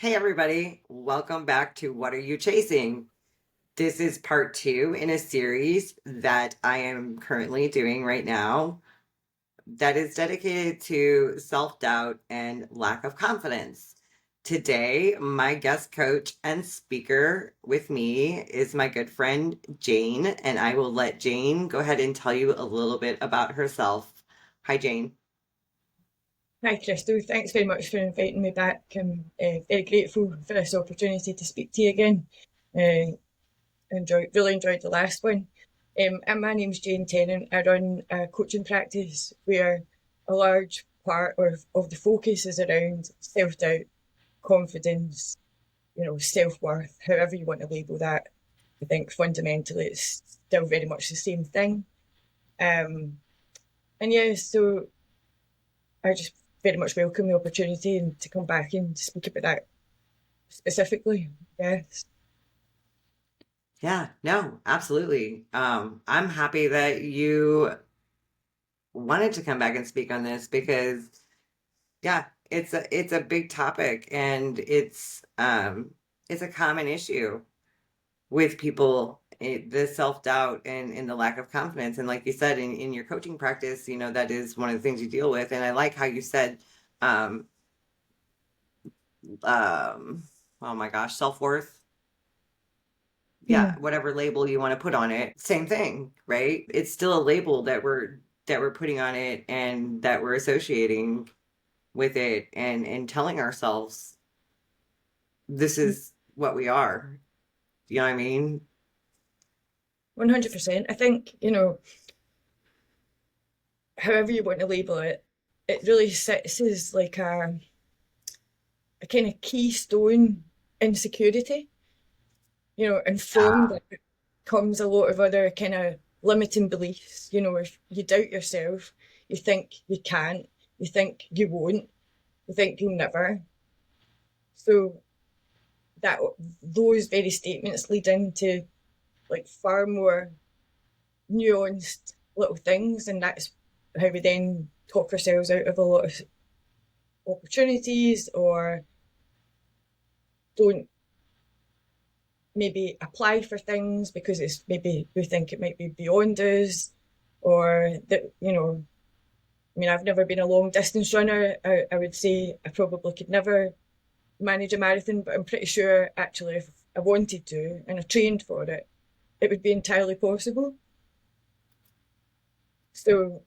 Hey, everybody. Welcome back to What Are You Chasing? This is part two in a series that I am currently doing right now that is dedicated to self doubt and lack of confidence. Today, my guest coach and speaker with me is my good friend Jane, and I will let Jane go ahead and tell you a little bit about herself. Hi, Jane. Hi, Crystal. Thanks very much for inviting me back. I'm very grateful for this opportunity to speak to you again. Really enjoyed the last one. And my name's Jane Tennant. I run a coaching practice where a large part of the focus is around self-doubt, confidence, self-worth, however you want to label that. I think fundamentally it's still very much the same thing. Um, and yeah, so I just very much welcome the opportunity and to come back and speak about that specifically. Yes. Yeah, no, absolutely. I'm happy that you wanted to come back and speak on this because yeah, it's a big topic and it's a common issue with people, the self-doubt and the lack of confidence. And like you said in your coaching practice, that is one of the things you deal with. And I like how you said um um oh my gosh, self-worth. Yeah, Mm. whatever label you want to put on it. Same thing, right? It's still a label that we're putting on it and that we're associating with it and telling ourselves this is what we are. You know what I mean? 100%. I think, however you want to label it, it really sits as like a kind of keystone insecurity, and from Yeah. that comes a lot of other kind of limiting beliefs. If you doubt yourself, you think you can't, you think you won't, you think you'll never. So that those very statements lead into like far more nuanced little things, and that's how we then talk ourselves out of a lot of opportunities, or don't maybe apply for things because it's maybe we think it might be beyond us, or that I mean, I've never been a long distance runner. I would say I probably could never manage a marathon, but I'm pretty sure actually if I wanted to and I trained for it, it would be entirely possible. So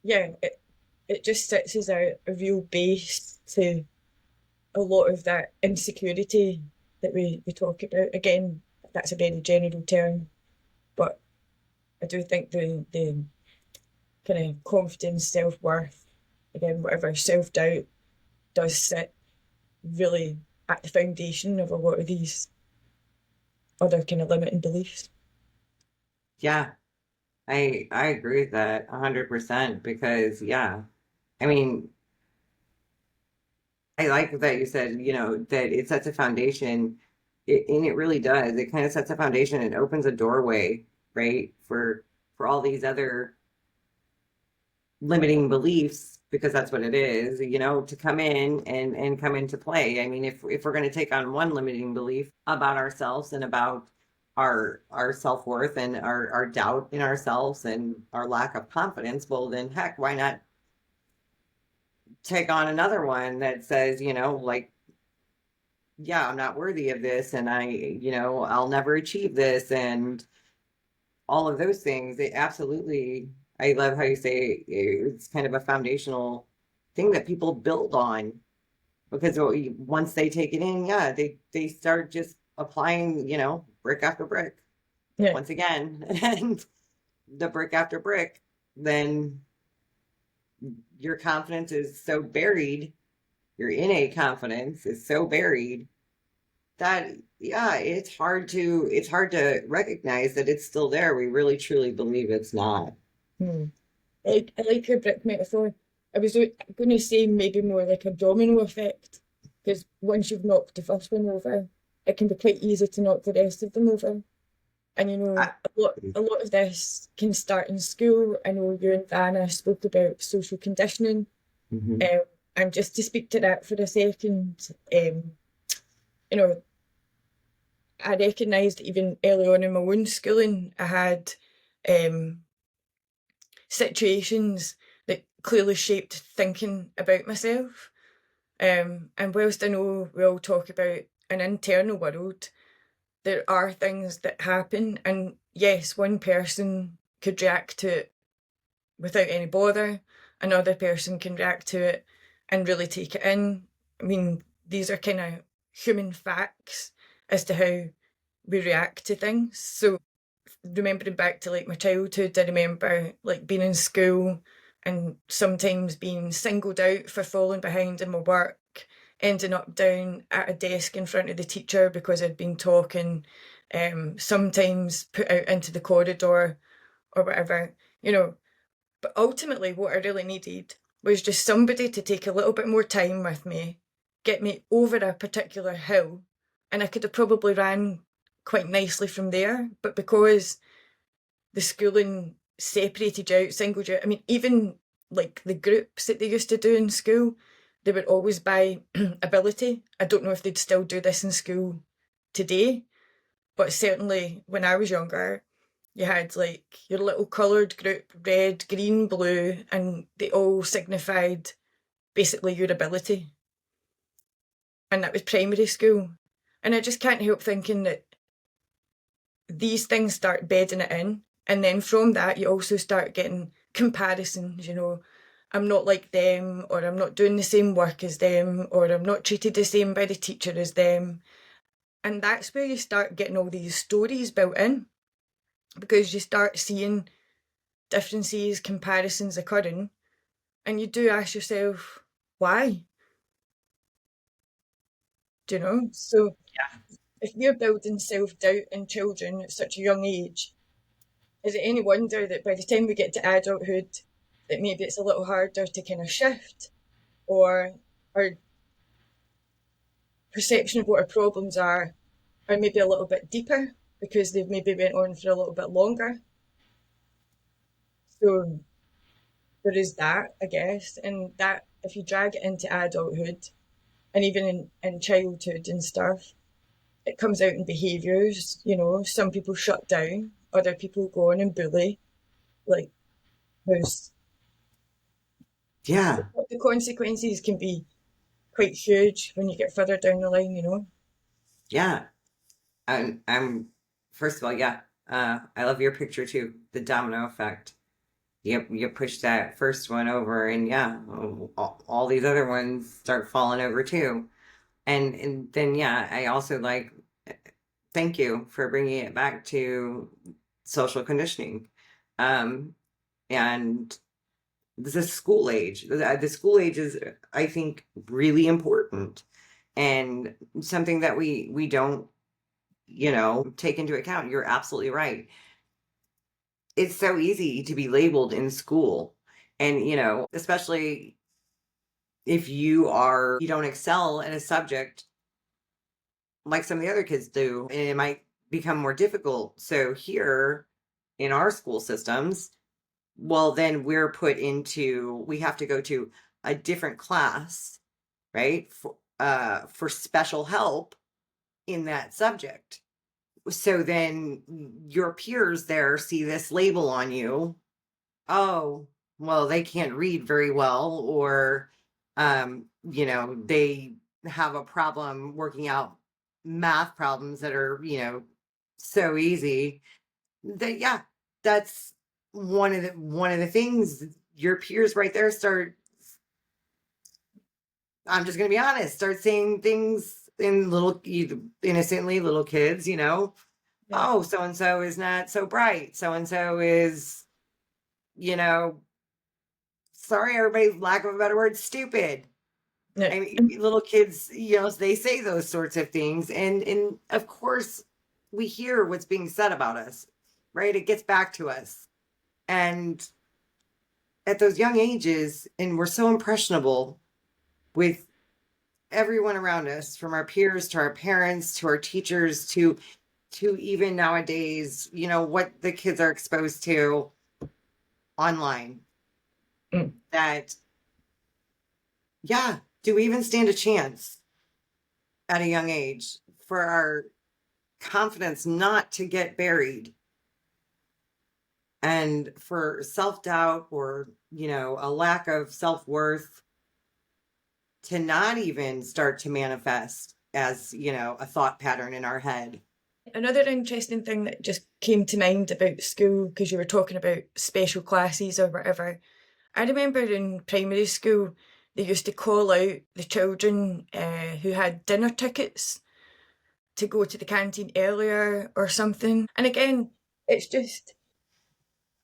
yeah, it just sits as a real base to a lot of that insecurity that we talk about. Again, that's a very general term, but I do think the kind of confidence, self worth, again, whatever self doubt does sit really at the foundation of a lot of these other kind of limiting beliefs. Yeah. I agree with that 100% because yeah. I mean, I like that you said, that it sets a foundation. And it really does. It kind of sets a foundation and opens a doorway, right? For all these other limiting beliefs because that's what it is, to come in and come into play. I mean, if we're going to take on one limiting belief about ourselves and about our self-worth and our doubt in ourselves and our lack of confidence, well then heck, why not take on another one that says, like, yeah, I'm not worthy of this and I'll never achieve this and all of those things. It absolutely, I love how you say it's kind of a foundational thing that people build on because once they take it in, yeah, they start just applying, brick after brick Yeah, once again, and the brick after brick, then your confidence is so buried, your innate confidence is so buried that yeah, it's hard to recognize that it's still there. We really truly believe it's not. hmm. I like your brick metaphor. I was going to say maybe more like a domino effect, because once you've knocked the first one over, it can be quite easy to knock the rest of them over. And I, a lot of this can start in school. I know you and Vanna spoke about social conditioning. Mhm. Um, and just to speak to that for a second, you know, I recognised even early on in my own schooling, I had situations that clearly shaped thinking about myself. And whilst I know we all talk about an internal world, there are things that happen, and yes, one person could react to it without any bother, another person can react to it and really take it in. I mean, these are kind of human facts as to how we react to things. So remembering back to like my childhood, I remember like being in school and sometimes being singled out for falling behind in my work, ending up down at a desk in front of the teacher because I'd been talking, sometimes put out into the corridor or whatever, you know. But ultimately, what I really needed was just somebody to take a little bit more time with me, get me over a particular hill, and I could have probably ran quite nicely from there. But because the schooling separated you out, singled you out, I mean, even like the groups that they used to do in school, they were always by ability. I don't know if they'd still do this in school today, but certainly when I was younger, you had like your little coloured group, red, green, blue, and they all signified basically your ability. And that was primary school. And I just can't help thinking that these things start bedding it in. And then from that, you also start getting comparisons, you know. I'm not like them, or I'm not doing the same work as them, or I'm not treated the same by the teacher as them. And that's where you start getting all these stories built in, because you start seeing differences, comparisons occurring, and you do ask yourself, why? Do you know? So if you're building self doubt in children at such a young age, is it any wonder that by the time we get to adulthood, that maybe it's a little harder to kind of shift, or our perception of what our problems are maybe a little bit deeper because they've maybe went on for a little bit longer. So there is that, I guess, and that if you drag it into adulthood and even in childhood and stuff, it comes out in behaviours. You know, some people shut down, other people go on and bully. Like, there's Yeah. the consequences can be quite huge when you get further down the line, you know? Yeah. I'm first of all, yeah. I love your picture too. The domino effect. You push that first one over, and yeah, all these other ones start falling over too. And then yeah, I also like thank you for bringing it back to social conditioning, um, and the school age. The school age is, I think, really important and something that we don't take into account. You're absolutely right. It's so easy to be labeled in school, and especially if you don't excel in a subject like some of the other kids do, and it might become more difficult. So here in our school systems, well, then we have to go to a different class, right? For special help in that subject. So then your peers there see this label on you. Oh, well, they can't read very well, or they have a problem working out math problems that are, so easy. That yeah, that's one of the things. Your peers right there start, I'm just gonna be honest, start saying things in innocently, little kids, Yeah. oh, so and so is not so bright, so and so is, you know sorry, everybody, lack of a better word, stupid. Yeah. I mean, little kids, they say those sorts of things, and of course, we hear what's being said about us, right? It gets back to us, and at those young ages, and we're so impressionable with everyone around us, from our peers to our parents to our teachers to even nowadays, what the kids are exposed to online. Mm. That yeah, do we even stand a chance at a young age? for our confidence not to get buried, and for self-doubt or, a lack of self-worth to not even start to manifest as, a thought pattern in our head. Another interesting thing that just came to mind about school, because you were talking about special classes or whatever. I remember in primary school, they used to call out the children who had dinner tickets to go to the canteen earlier or something. And again, it's just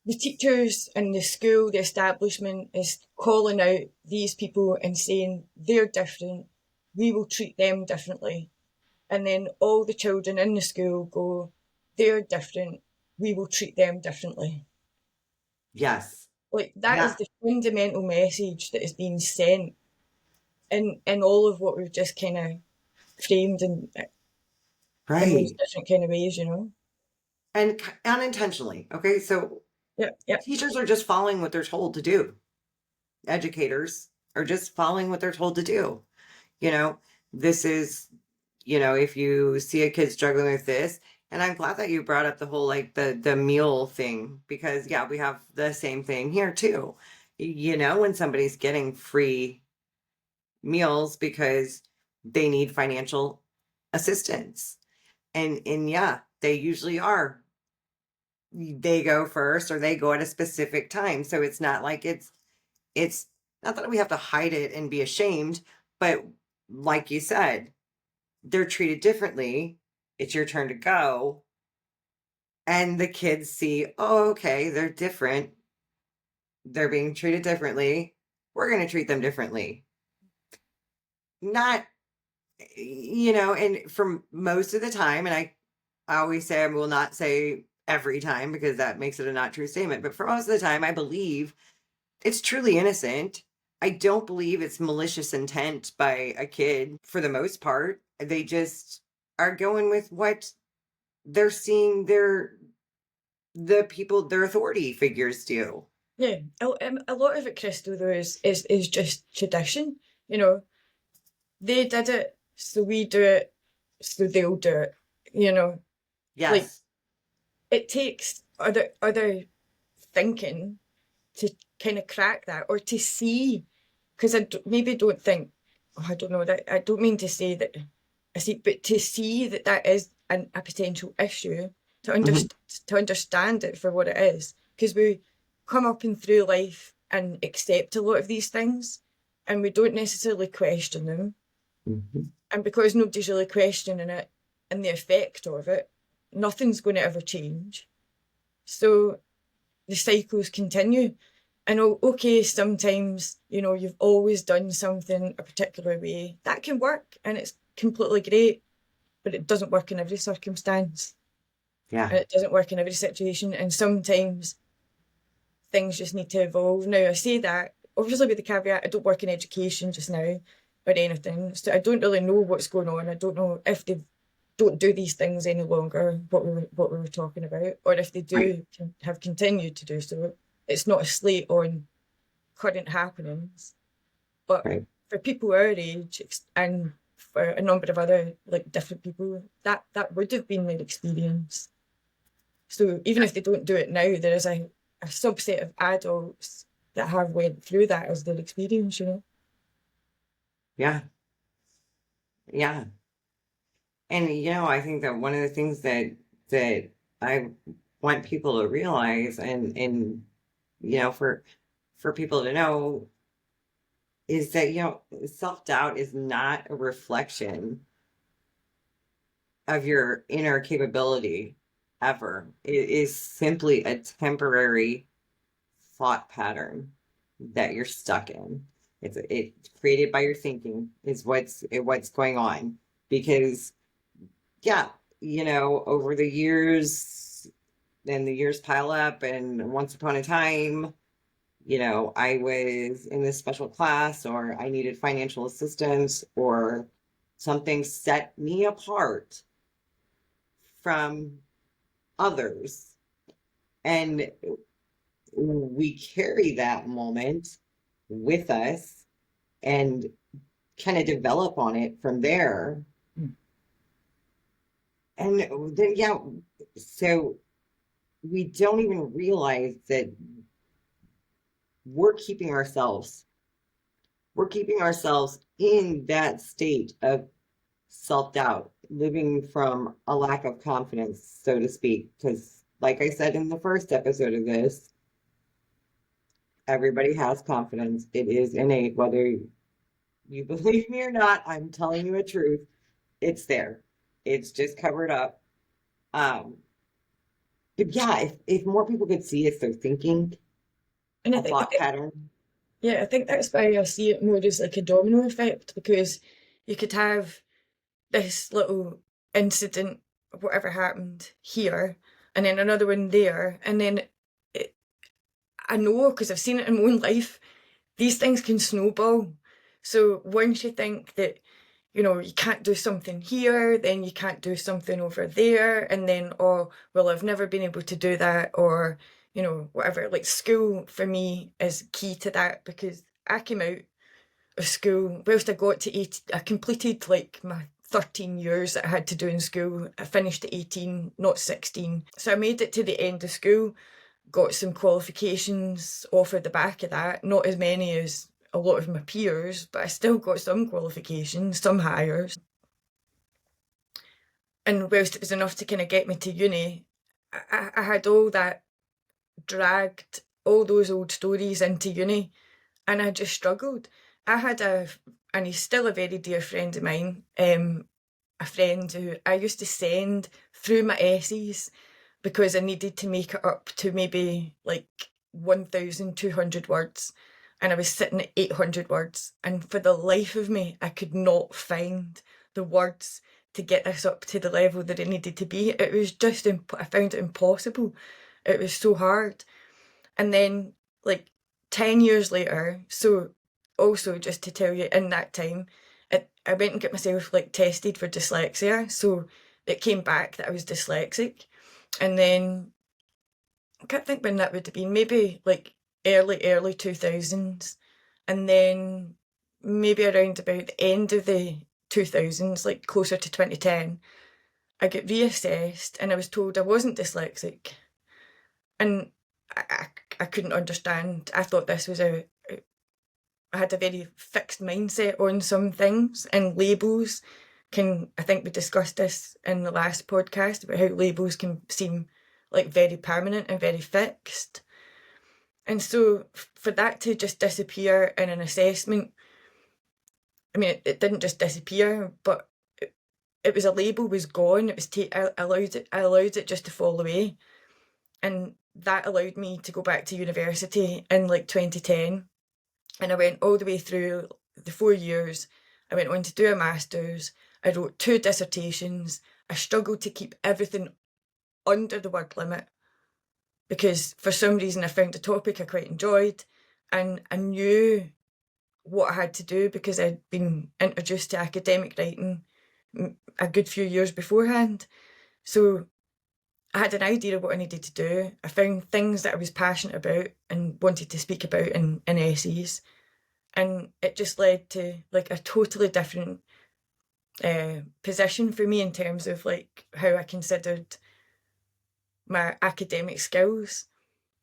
the teachers and the school, the establishment is calling out these people and saying they're different, we will treat them differently. And then all the children in the school go, they're different, we will treat them differently. Yes. Like that is Yeah. the fundamental message that is being sent in all of what we've just kind of framed in those Right. different kind of ways, you know? And unintentionally. Okay. So Yeah, yeah, teachers are just following what they're told to do. Educators are just following what they're told to do. You know, this is, if you see a kid struggling with this, and I'm glad that you brought up the whole like the meal thing, because yeah, we have the same thing here too. When somebody's getting free meals because they need financial assistance. And yeah, they usually are. They go first or they go at a specific time. So it's not like it's not that we have to hide it and be ashamed, but like you said, they're treated differently. It's your turn to go. And the kids see, oh, okay, they're different. They're being treated differently. We're going to treat them differently. Not, and from most of the time, and I always say I will not say every time because that makes it a not true statement, but for most of the time, I believe it's truly innocent. I don't believe it's malicious intent by a kid for the most part. They just are going with what they're seeing the people, their authority figures do. yeah. A lot of it, Crystal, though, is just tradition. You know, they did it, so we do it, so they'll do it. You know, like Yes. it takes other thinking to kind of crack that or to see, because maybe don't think, oh, I don't know that I don't mean to say that I see, but to see that that is a potential issue, to Mhm. understand it for what it is, because we come up and through life and accept a lot of these things, and we don't necessarily question them, Mhm. and because nobody's really questioning it and the effect of it, nothing's going to ever change. So the cycles continue. And okay, sometimes, you've always done something a particular way. That can work and it's completely great, but it doesn't work in every circumstance Yeah. and it doesn't work in every situation. And sometimes things just need to evolve. Now, I say that obviously with the caveat, I don't work in education just now or anything. So I don't really know what's going on. I don't know if they don't do these things any longer, what we were talking about, or if they Right. do have continued to do so. It's not a slate on current happenings, but Right. for people our age and for a number of other like different people, that would have been their experience. So even if they don't do it now, there is a subset of adults that have went through that as their experience, you know. Yeah. Yeah. And I think that one of the things that I want people to realize, and for people to know, is that self-doubt is not a reflection of your inner capability ever. It is simply a temporary thought pattern that you're stuck in. It's created by your thinking is what's going on. Because yeah, over the years, and the years pile up, and once upon a time, I was in this special class, or I needed financial assistance, or something set me apart from others. And we carry that moment with us and kind of develop on it from there. And then, yeah, so we don't even realize that we're keeping ourselves, we're keeping ourselves in that state of self-doubt, living from a lack of confidence, so to speak. Because, like I said in the first episode of this, everybody has confidence. It is innate, whether you believe me or not. I'm telling you a truth. It's there. It's just covered up. Um, but yeah, if more people could see if they're thinking And a I thought think, pattern. yeah, I think that's why I see it more as like a domino effect, because you could have this little incident, whatever happened here, and then another one there, and then it, I know because I've seen it in my own life, these things can snowball. So once you think that, you can't do something here, then you can't do something over there, and then, oh, well, I've never been able to do that, or, whatever. Like school for me is key to that, because I came out of school, whilst I got to 18, I completed like my 13 years that I had to do in school. I finished at 18, not 16. So I made it to the end of school, got some qualifications off of the back of that, not as many as a lot of my peers, but I still got some qualifications, some hires. And whilst it was enough to kind of get me to uni, I had all that dragged, all those old stories into uni, and I just struggled. I had and he's still a very dear friend of mine, a friend who I used to send through my essays because I needed to make it up to maybe like 1,200 words. And I was sitting at 800 words. And for the life of me, I could not find the words to get this up to the level that it needed to be. It was just, I found it impossible. It was so hard. And then, like, 10 years later, so also just to tell you, in that time, I went and got myself like tested for dyslexia. So it came back that I was dyslexic. And then I can't think when that would have been, maybe like early 2000s. And then maybe around about the end of the 2000s, like closer to 2010, I got reassessed and I was told I wasn't dyslexic. And I couldn't understand. I thought this was I had a very fixed mindset on some things, and labels I think we discussed this in the last podcast about how labels can seem like very permanent and very fixed. And so for that to just disappear in an assessment, I mean, it didn't just disappear, but it was, a label was gone. It was I allowed it just to fall away, and that allowed me to go back to university in like 2010. And I went all the way through the 4 years. I went on to do a master's. I wrote 2 dissertations. I struggled to keep everything under the word limit because for some reason I found a topic I quite enjoyed, and I knew what I had to do because I'd been introduced to academic writing a good few years beforehand. So I had an idea of what I needed to do. I found things that I was passionate about and wanted to speak about in essays. And it just led to like a totally different position for me in terms of like how I considered my academic skills,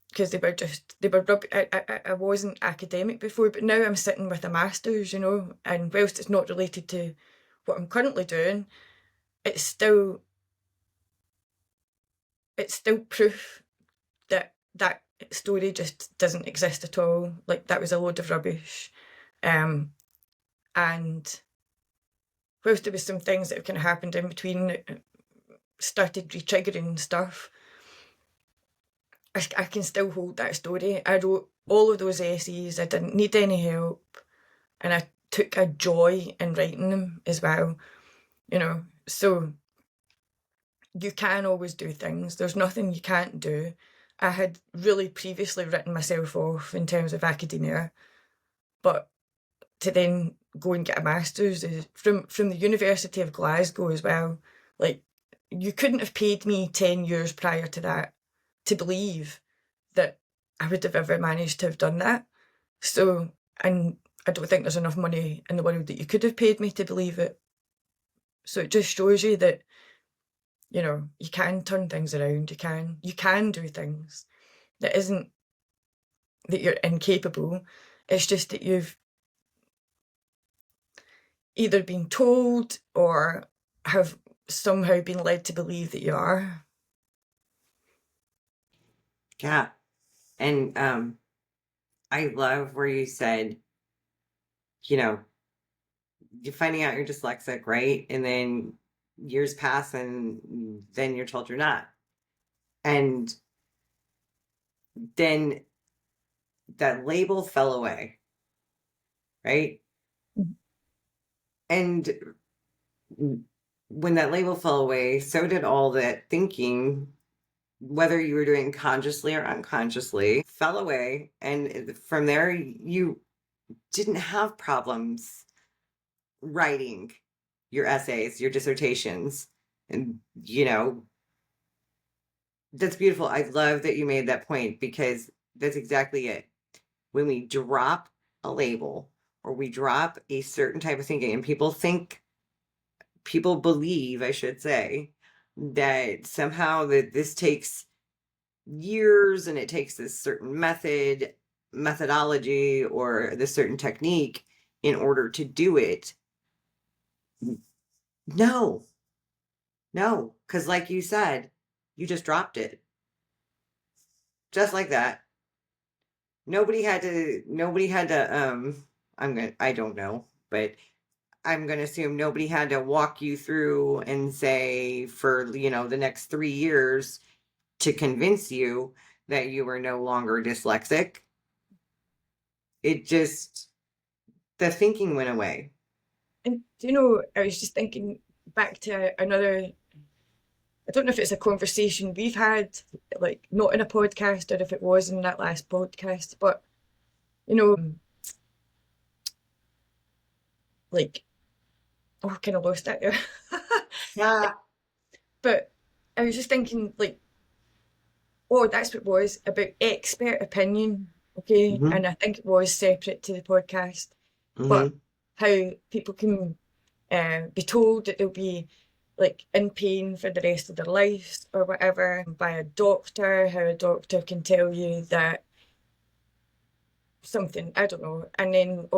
because I wasn't academic before, but now I'm sitting with a master's, and whilst it's not related to what I'm currently doing, it's still proof that that story just doesn't exist at all. Like that was a load of rubbish. And whilst there was some things that have kind of happened in between, started re-triggering stuff, I can still hold that story. I wrote all of those essays. I didn't need any help, and I took a joy in writing them as well. So you can always do things. There's nothing you can't do. I had really previously written myself off in terms of academia, but to then go and get a master's is from the University of Glasgow as well. Like, you couldn't have paid me 10 years prior to that to believe that I would have ever managed to have done that. So, and I don't think there's enough money in the world that you could have paid me to believe it. So it just shows you that You can turn things around. You can do things. That isn't that you're incapable. It's just that you've either been told or have somehow been led to believe that you are. Yeah. And I love where you said, you know, you're finding out you're dyslexic, right? And then years pass and then you're told you're not. And then that label fell away, right? And when that label fell away, so did all that thinking, whether you were doing consciously or unconsciously, fell away. And from there, you didn't have problems writing your essays, your dissertations. And, that's beautiful. I love that you made that point because that's exactly it. When we drop a label or we drop a certain type of thinking, and people believe, I should say, that somehow that this takes years and it takes this certain methodology or this certain technique in order to do it. No, no, because like you said, you just dropped it just like that. Nobody had to I don't know, but I'm going to assume nobody had to walk you through and say for, the next 3 years to convince you that you were no longer dyslexic. It just, the thinking went away. And I was just thinking back to another. I don't know if it's a conversation we've had, like not in a podcast or if it was in that last podcast, but like, oh, I kind of lost that there. Yeah. But I was just thinking, like, oh, that's what it was about expert opinion, okay? Hmm. And I think it was separate to the podcast, but Hmm. how people can be told that they'll be like in pain for the rest of their lives or whatever by a doctor, how a doctor can tell you that something, I don't know, and then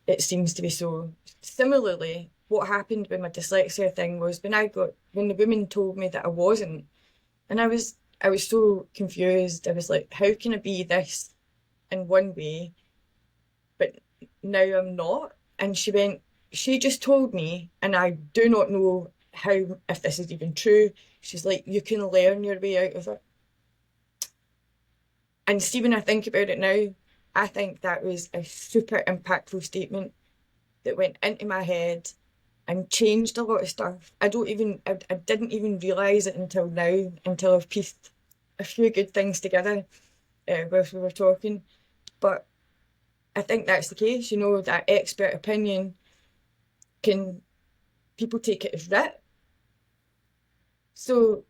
it seems to be so. Similarly, what happened with my dyslexia thing was when the woman told me that I wasn't, and I was so confused. I was like, how can I be this in one way, but now I'm not? And she just told me, and I do not know how, if this is even true. She's like, you can learn your way out of it. And see, when I think about it now, I think that was a super impactful statement that went into my head and changed a lot of stuff. I didn't even realise it until now, until I've pieced a few good things together whilst we were talking. But I think that's the case, that expert opinion can, people take it as writ. So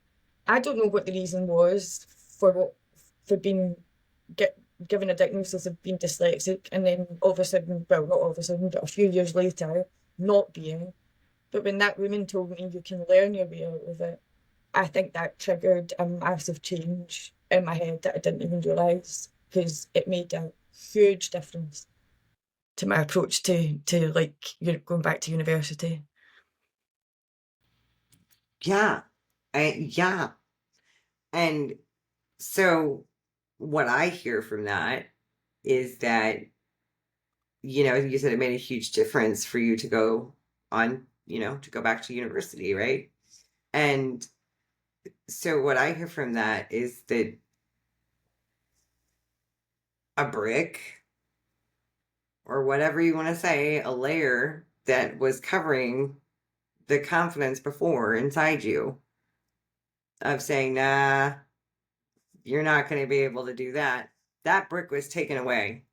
I don't know what the reason was for being get given a diagnosis of being dyslexic, and then all of a sudden, well, not all of a sudden, but a few years later, not being. But when that woman told me you can learn your way out of it, I think that triggered a massive change in my head that I didn't even realise, because it made a huge difference to my approach to like you're going back to university. Yeah. Yeah. And so what I hear from that is that, you said it made a huge difference for you to go on, to go back to university, right? And so what I hear from that is that a brick or whatever you want to say, a layer that was covering the confidence before inside you of saying, nah, you're not going to be able to do that. That brick was taken away.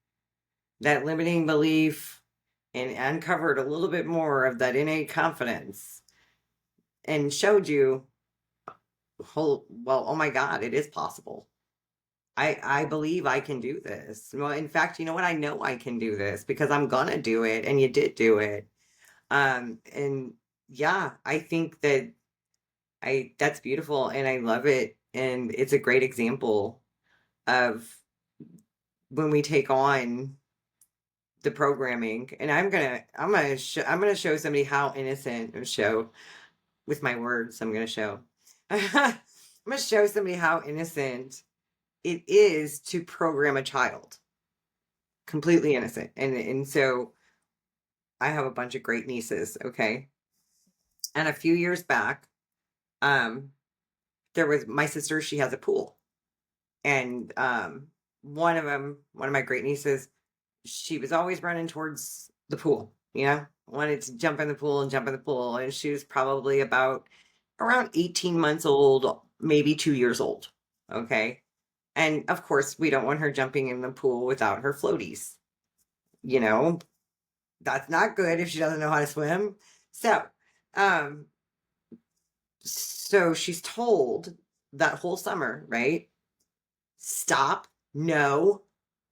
That limiting belief and uncovered a little bit more of that innate confidence and showed you, well, oh my God, it is possible. I believe I can do this. Well, in fact, you know what? I know I can do this because I'm gonna do it, and you did do it. And yeah, I think that I that's beautiful and I love it. And it's a great example of when we take on the programming. And I'm gonna show somebody how innocent or show with my words. I'm gonna show. I'm gonna show somebody how innocent it is to program a child. Completely innocent. And so I have a bunch of great nieces, okay? And a few years back, um, there was my sister, she has a pool. And one of my great nieces, she was always running towards the pool, wanted to jump in the pool and jump in the pool. And she was probably about around 18 months old, maybe 2 years old. Okay. And of course, we don't want her jumping in the pool without her floaties. You know, that's not good if she doesn't know how to swim. So, um, so she's told that whole summer, right? Stop. No,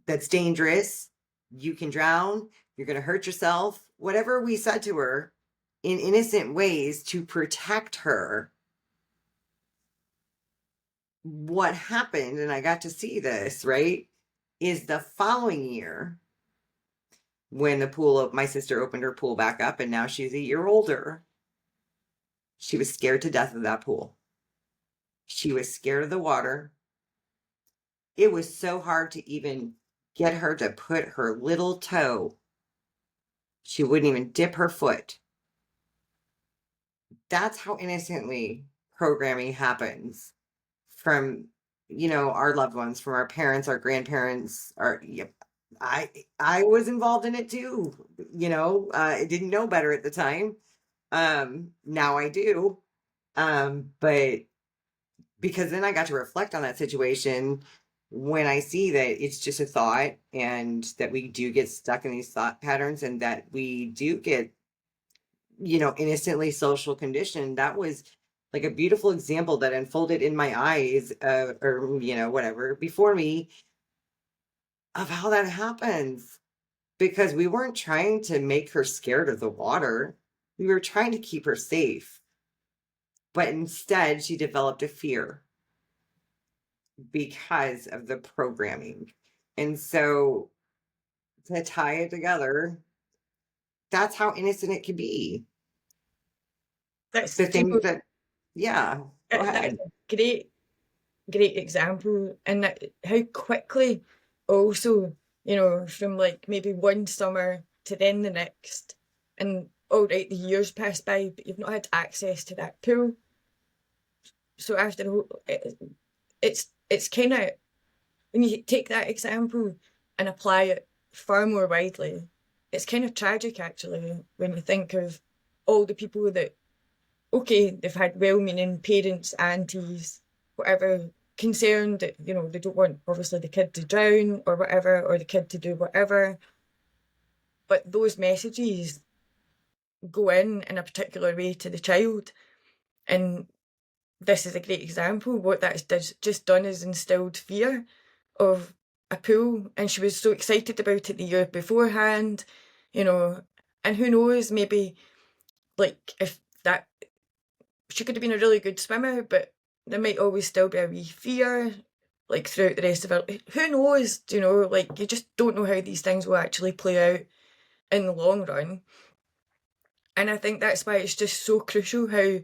that's dangerous. You can drown. You're going to hurt yourself. Whatever we said to her in innocent ways to protect her. What happened, and I got to see this, right, is the following year when my sister opened her pool back up and now she's a year older, she was scared to death of that pool. She was scared of the water. It was so hard to even get her to put her little toe. She wouldn't even dip her foot. That's how innocently programming happens from, our loved ones, from our parents, our grandparents, our, yep. I was involved in it too. I didn't know better at the time. Now I do. But because then I got to reflect on that situation when I see that it's just a thought and that we do get stuck in these thought patterns and that we do get, innocently social conditioned. That was like a beautiful example that unfolded in my eyes, or, whatever, before me of how that happens. Because we weren't trying to make her scared of the water. We were trying to keep her safe. But instead, she developed a fear because of the programming. And so to tie it together, that's how innocent it can be. That's, The do you things know, that, yeah, go that's ahead. a great example, and that how quickly also, from like maybe one summer to then the next, and all right, the years pass by, but you've not had access to that pool. So after all, it's kind of, when you take that example and apply it far more widely, it's kind of tragic actually when you think of all the people that, okay, they've had well-meaning parents, aunties, whatever, concerned that, they don't want obviously the kid to drown or whatever, or the kid to do whatever. But those messages go in a particular way to the child. And this is a great example. What that's just done is instilled fear of a pool. And she was so excited about it the year beforehand, you know, and who knows, maybe like if that she could have been a really good swimmer, but there might always still be a wee fear, like throughout the rest of her. Who knows? Like you just don't know how these things will actually play out in the long run. And I think that's why it's just so crucial how,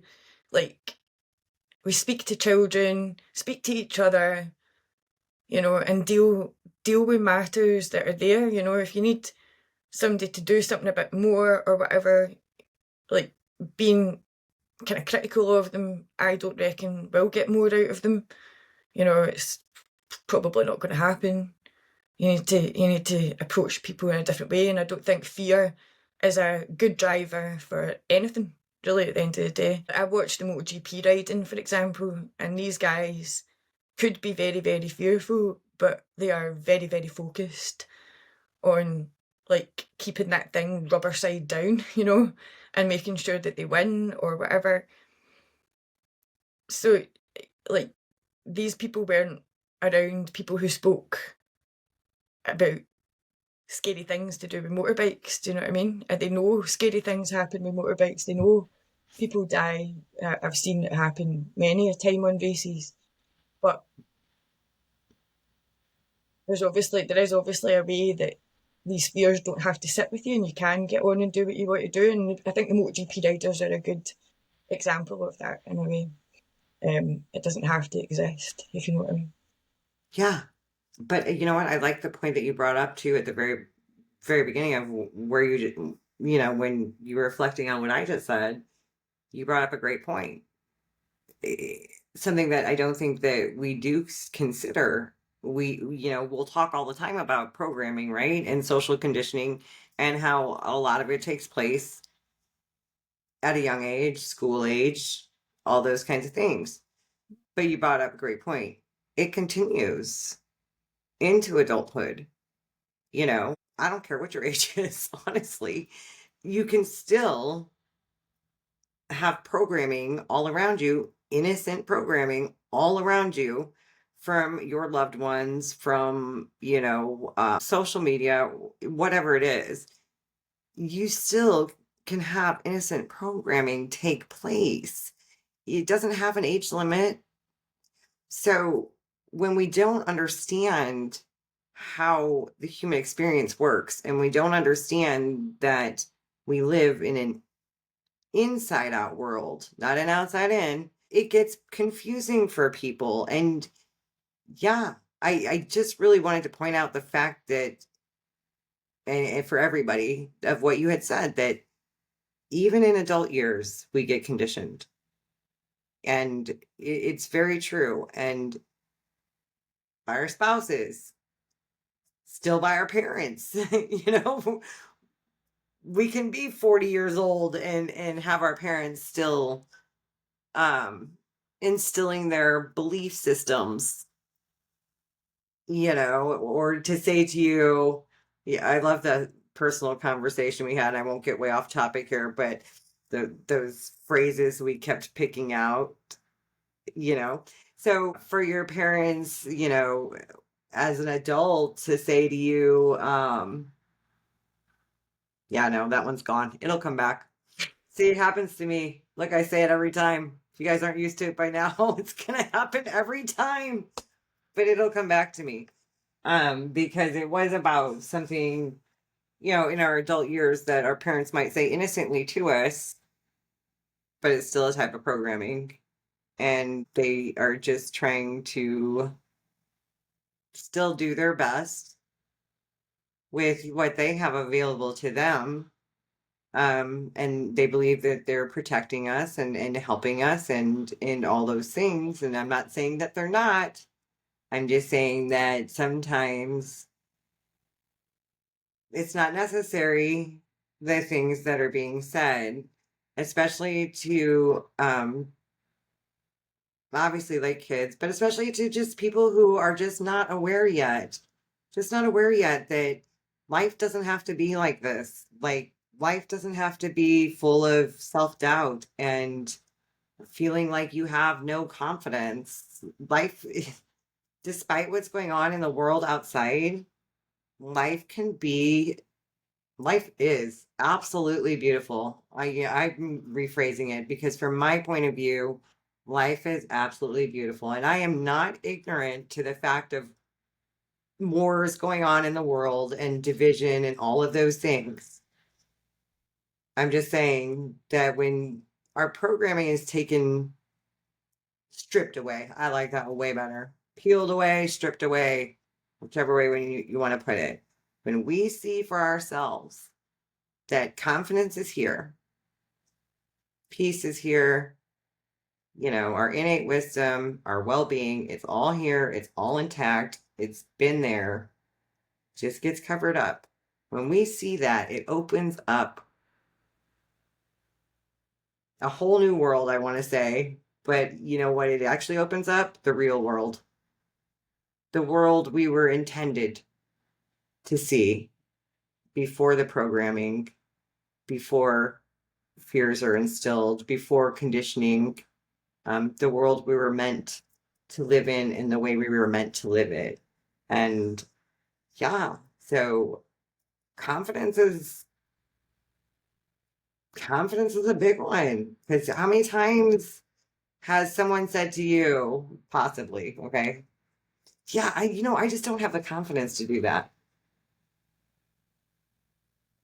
like, we speak to children, speak to each other, and deal with matters that are there. If you need somebody to do something a bit more or whatever, like being kind of critical of them, I don't reckon will get more out of them. It's probably not going to happen. You need to approach people in a different way, and I don't think fear is a good driver for anything. Really, at the end of the day, I watched the MotoGP riding, for example, and these guys could be very, very fearful, but they are very, very focused on like keeping that thing rubber side down, and making sure that they win or whatever. So, like, these people weren't around people who spoke about scary things to do with motorbikes. Do you know what I mean? And they know scary things happen with motorbikes. They know. People die. I've seen it happen many a time on races, but there is obviously a way that these fears don't have to sit with you, and you can get on and do what you want to do. And I think the MotoGP riders are a good example of that in a way. It doesn't have to exist, if you know what I mean. Yeah. But you know what? I like the point that you brought up too at the very beginning of where when you were reflecting on what I just said, you brought up a great point. Something that I don't think that we do consider. We'll talk all the time about programming, right? And social conditioning and how a lot of it takes place at a young age, school age, all those kinds of things. But you brought up a great point. It continues into adulthood. I don't care what your age is, honestly. You can still have programming all around you, innocent programming all around you from your loved ones, from, social media, whatever it is. You still can have innocent programming take place. It doesn't have an age limit. So when we don't understand how the human experience works and we don't understand that we live in an inside out world, not an outside in, it gets confusing for people. And yeah, I just really wanted to point out the fact that, and for everybody, of what you had said, that even in adult years, we get conditioned. And it's very true. And by our spouses, still by our parents, we can be 40 years old and have our parents still um instilling their belief systems, or to say to you, yeah, I love the personal conversation we had. I won't get way off topic here, but those phrases we kept picking out, you know. So for your parents, as an adult to say to you, yeah, no, that one's gone. It'll come back. See, it happens to me. Like I say it every time. If you guys aren't used to it by now, it's gonna happen every time. But it'll come back to me. Because it was about something, in our adult years that our parents might say innocently to us, but it's still a type of programming. And they are just trying to still do their best with what they have available to them. And they believe that they're protecting us and helping us and all those things. And I'm not saying that they're not. I'm just saying that sometimes it's not necessary, the things that are being said, especially to obviously like kids, but especially to just people who are just not aware yet. Just not aware yet that life doesn't have to be like this. Like life doesn't have to be full of self-doubt and feeling like you have no confidence. Life despite what's going on in the world outside, life can be life is absolutely beautiful. I'm rephrasing it because from my point of view, life is absolutely beautiful. And I am not ignorant to the fact of wars going on in the world and division and all of those things. I'm just saying that when our programming is taken, stripped away, I like that way better. Peeled away, stripped away, whichever way when you want to put it. When we see for ourselves that confidence is here, peace is here, our innate wisdom, our well being, it's all here, it's all intact, it's been there, just gets covered up. When we see that, it opens up a whole new world, I want to say. But you know what? It actually opens up the real world, the world we were intended to see before the programming, before fears are instilled, before conditioning, the world we were meant to live in the way we were meant to live it. And yeah, so confidence is Confidence is a big one. Because how many times has someone said to you, possibly, okay, yeah, I just don't have the confidence to do that.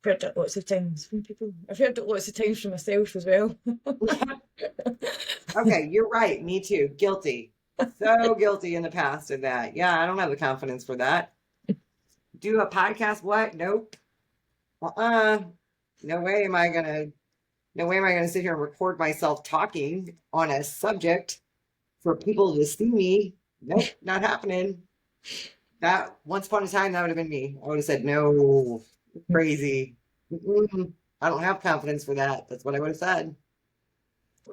I've heard that lots of times from people. I've heard it lots of times from myself as well. Okay, you're right. Me too. Guilty. So guilty in the past of that. Yeah, I don't have the confidence for that. Do a podcast? What? Nope. Uh-uh. No way am I gonna, no way am I gonna sit here and record myself talking on a subject for people to see me. Nope, not happening. That once upon a time, that would have been me. I would have said, no, crazy. Mm-mm, I don't have confidence for that. That's what I would have said.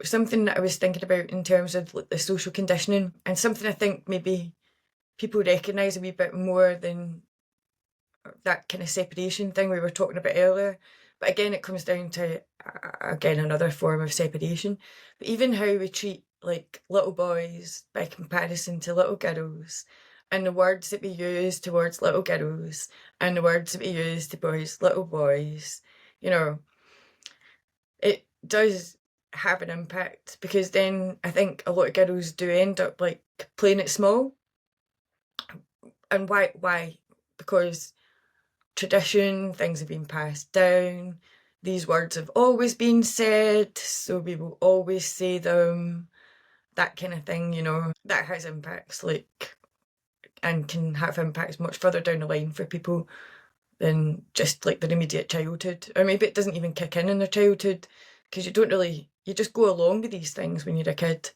Something that I was thinking about in terms of like, the social conditioning, and something I think maybe people recognise a wee bit more than that kind of separation thing we were talking about earlier. But again, it comes down to again another form of separation. But even how we treat like little boys by comparison to little girls, and the words that we use towards little girls, and the words that we use towards little boys, you know, it does have an impact, because then I think a lot of girls do end up like playing it small. And why? Because tradition, things have been passed down, these words have always been said, so we will always say them, that kind of thing, that has impacts, like, and can have impacts much further down the line for people than just like their immediate childhood. Or maybe it doesn't even kick in their childhood, because you just go along with these things when you're a kid.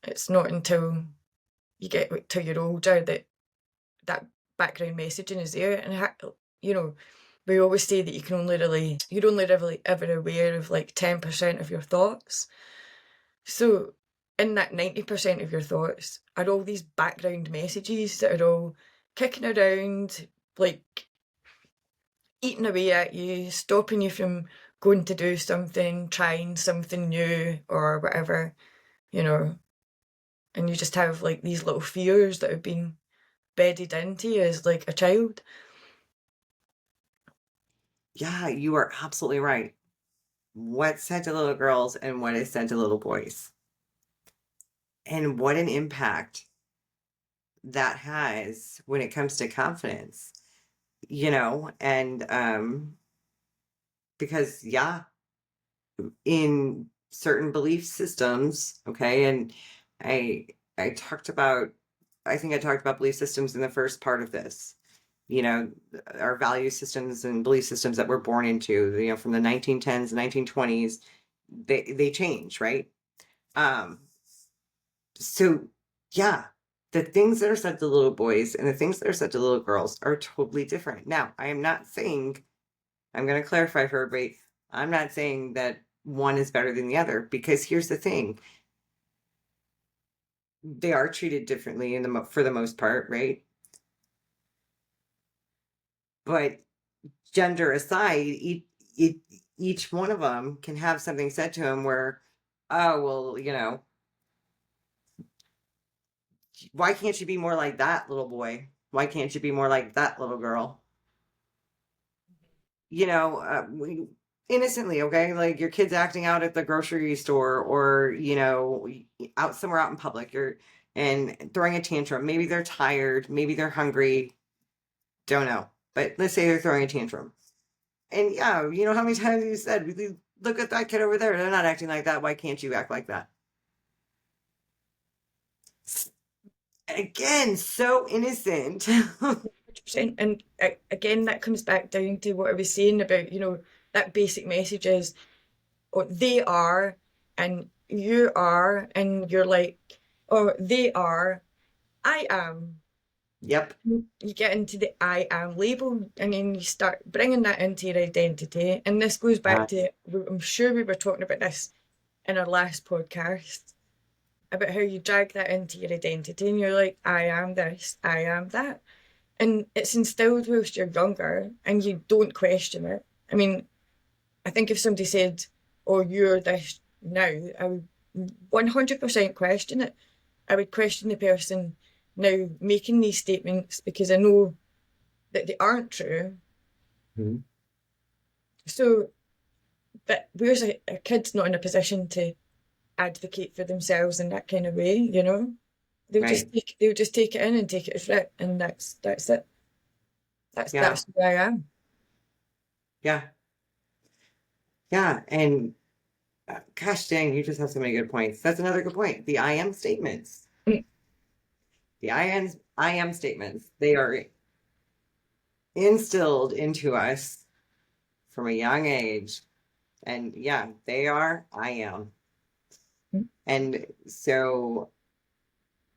It's not until you get till you're older that that background messaging is there. And you know we always say that you're only really ever aware of like 10% of your thoughts. So in that 90% of your thoughts are all these background messages that are all kicking around, like eating away at you, stopping you from going to do something, trying something new or whatever, you know and you just have like these little fears that have been bedded into you as like a child. Yeah, you are absolutely right. What's said to little girls and what is said to little boys, and what an impact that has when it comes to confidence, and because yeah, in certain belief systems, okay, and I I talked about I think I talked about belief systems in the first part of this. You know, our value systems and belief systems that we're born into, from the 1910s, 1920s, they change, right? Um, so yeah, the things that are said to little boys and the things that are said to little girls are totally different. Now, I am not saying, I'm going to clarify for everybody, I'm not saying that one is better than the other, because here's the thing, they are treated differently for the most part, right? But gender aside, each one of them can have something said to them where, oh, well, why can't you be more like that little boy? Why can't you be more like that little girl? We innocently, okay, like your kid's acting out at the grocery store, or out somewhere out in public, you're and throwing a tantrum. Maybe they're tired, maybe they're hungry, don't know, but let's say they're throwing a tantrum. And yeah, how many times you said, look at that kid over there, they're not acting like that, why can't you act like that? Again, so innocent. 100%. And again, that comes back down to what I was saying about, that basic message is, oh, they are, and you are, and you're like, or they are, I am. Yep. You get into the I am label, and then you start bringing that into your identity. And this goes back Yes. to, I'm sure we were talking about this in our last podcast, about how you drag that into your identity and you're like, I am this, I am that. And it's instilled whilst you're younger and you don't question it. I mean, I think if somebody said, oh, you're this now, I would 100% question it. I would question the person now making these statements, because I know that they aren't true. Mhm. So but where's a kid's not in a position to advocate for themselves in that kind of way, you know? Right. They'll just take it in and take it as read, and that's it. Yeah. That's who I am. Yeah. Yeah. And gosh dang, you just have so many good points. That's another good point. The I am statements. Mm, The I am statements. They are instilled into us from a young age. And yeah, they are I am. mm, And so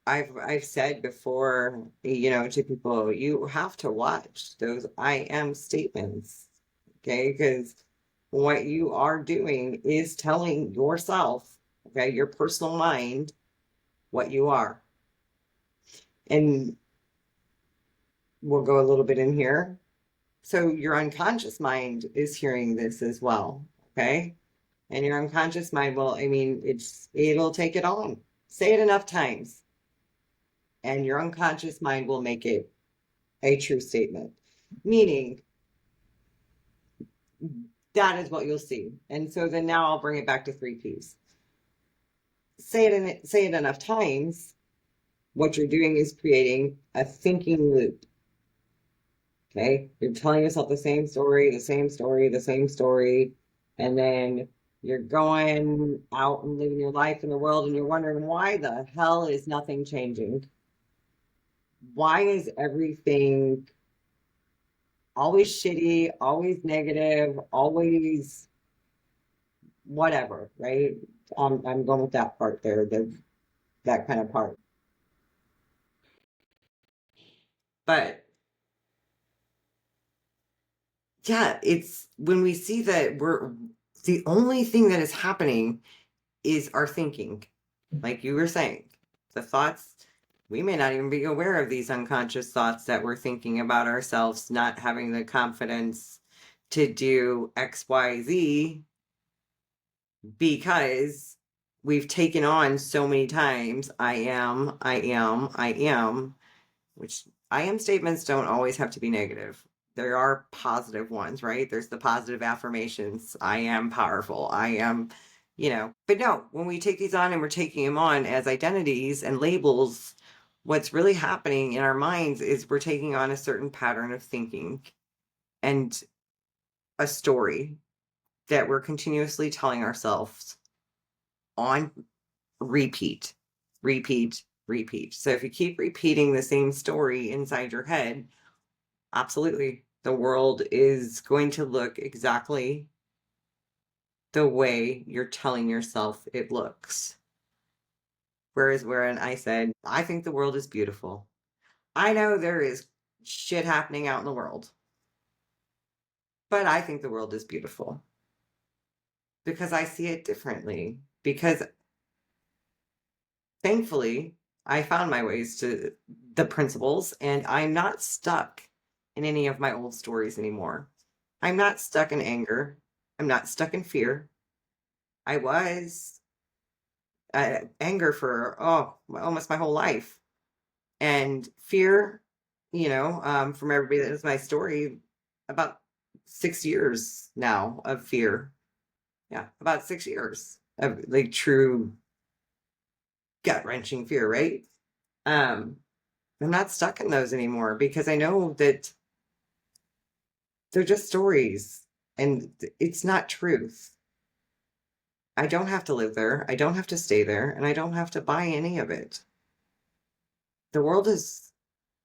I've said before, to people, you have to watch those I am statements. Okay, because what you are doing is telling yourself, okay, your personal mind, what you are. And we'll go a little bit in here. So your unconscious mind is hearing this as well. Okay. And your unconscious mind will, I mean, it'll take it on. Say it enough times, and your unconscious mind will make it a true statement. Meaning that is what you'll see. And so then now I'll bring it back to three P's. Say it enough times. What you're doing is creating a thinking loop. Okay. You're telling yourself the same story, the same story, the same story. And then you're going out and living your life in the world and you're wondering why the hell is nothing changing? Why is everything always shitty, always negative, always whatever, right? I'm going with that part there, that kind of part. But yeah, it's when we see that we're the only thing that is happening is our thinking. Like you were saying, the thoughts, we may not even be aware of these unconscious thoughts that we're thinking about ourselves, not having the confidence to do XYZ because we've taken on so many times I am, which I am statements don't always have to be negative. There are positive ones, right? There's the positive affirmations. I am powerful. I am, but no, when we take these on and we're taking them on as identities and labels, what's really happening in our minds is we're taking on a certain pattern of thinking and a story that we're continuously telling ourselves on repeat, repeat, repeat. So if you keep repeating the same story inside your head, absolutely, the world is going to look exactly the way you're telling yourself it looks. Whereas when I said, I think the world is beautiful, I know there is shit happening out in the world, but I think the world is beautiful because I see it differently. Because thankfully, I found my ways to the principles and I'm not stuck in any of my old stories anymore. I'm not stuck in anger. I'm not stuck in fear. I was anger for, almost my whole life. And fear, from everybody that knows my story, about 6 years now of fear. Yeah, about 6 years of like true gut wrenching fear, right? Um, I'm not stuck in those anymore because I know that they're just stories and it's not truth. I don't have to live there. I don't have to stay there and I don't have to buy any of it. The world is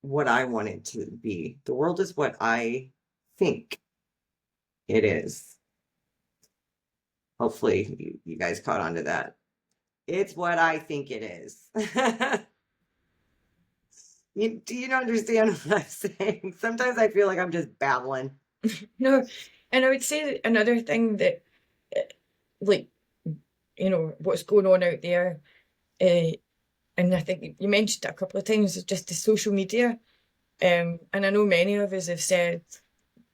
what I want it to be. The world is what I think it is. Hopefully, you guys caught on to that. It's what I think it is. Do you understand what I'm saying? Sometimes I feel like I'm just babbling. No, and I would say that another thing that, uh, like, what's going on out there, uh, and I think you mentioned it a couple of times, is just the social media. And I know many of us have said,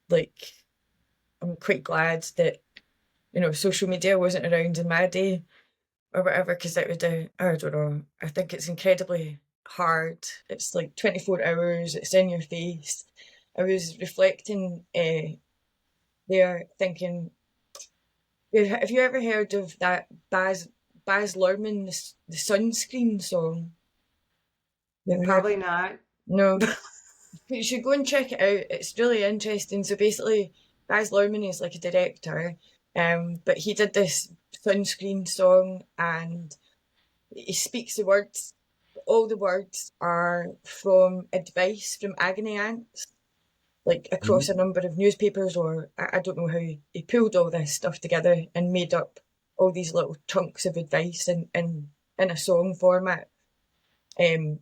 like, I'm quite glad that, social media wasn't around in my day or whatever, because it would, I don't know, I think it's incredibly hard. It's like 24 hours, it's in your face. I was reflecting there, thinking, Yeah, have you ever heard of that Baz Luhrmann, the sunscreen song? Have you heard? Probably not. No. You should go and check it out. It's really interesting. So basically, Baz Luhrmann is like a director, but he did this sunscreen song, and he speaks the words. All the words are from advice from agony ants, like across a Mhm. number of newspapers, or I don't know how he pulled all this stuff together and made up all these little chunks of advice in a song format. Um,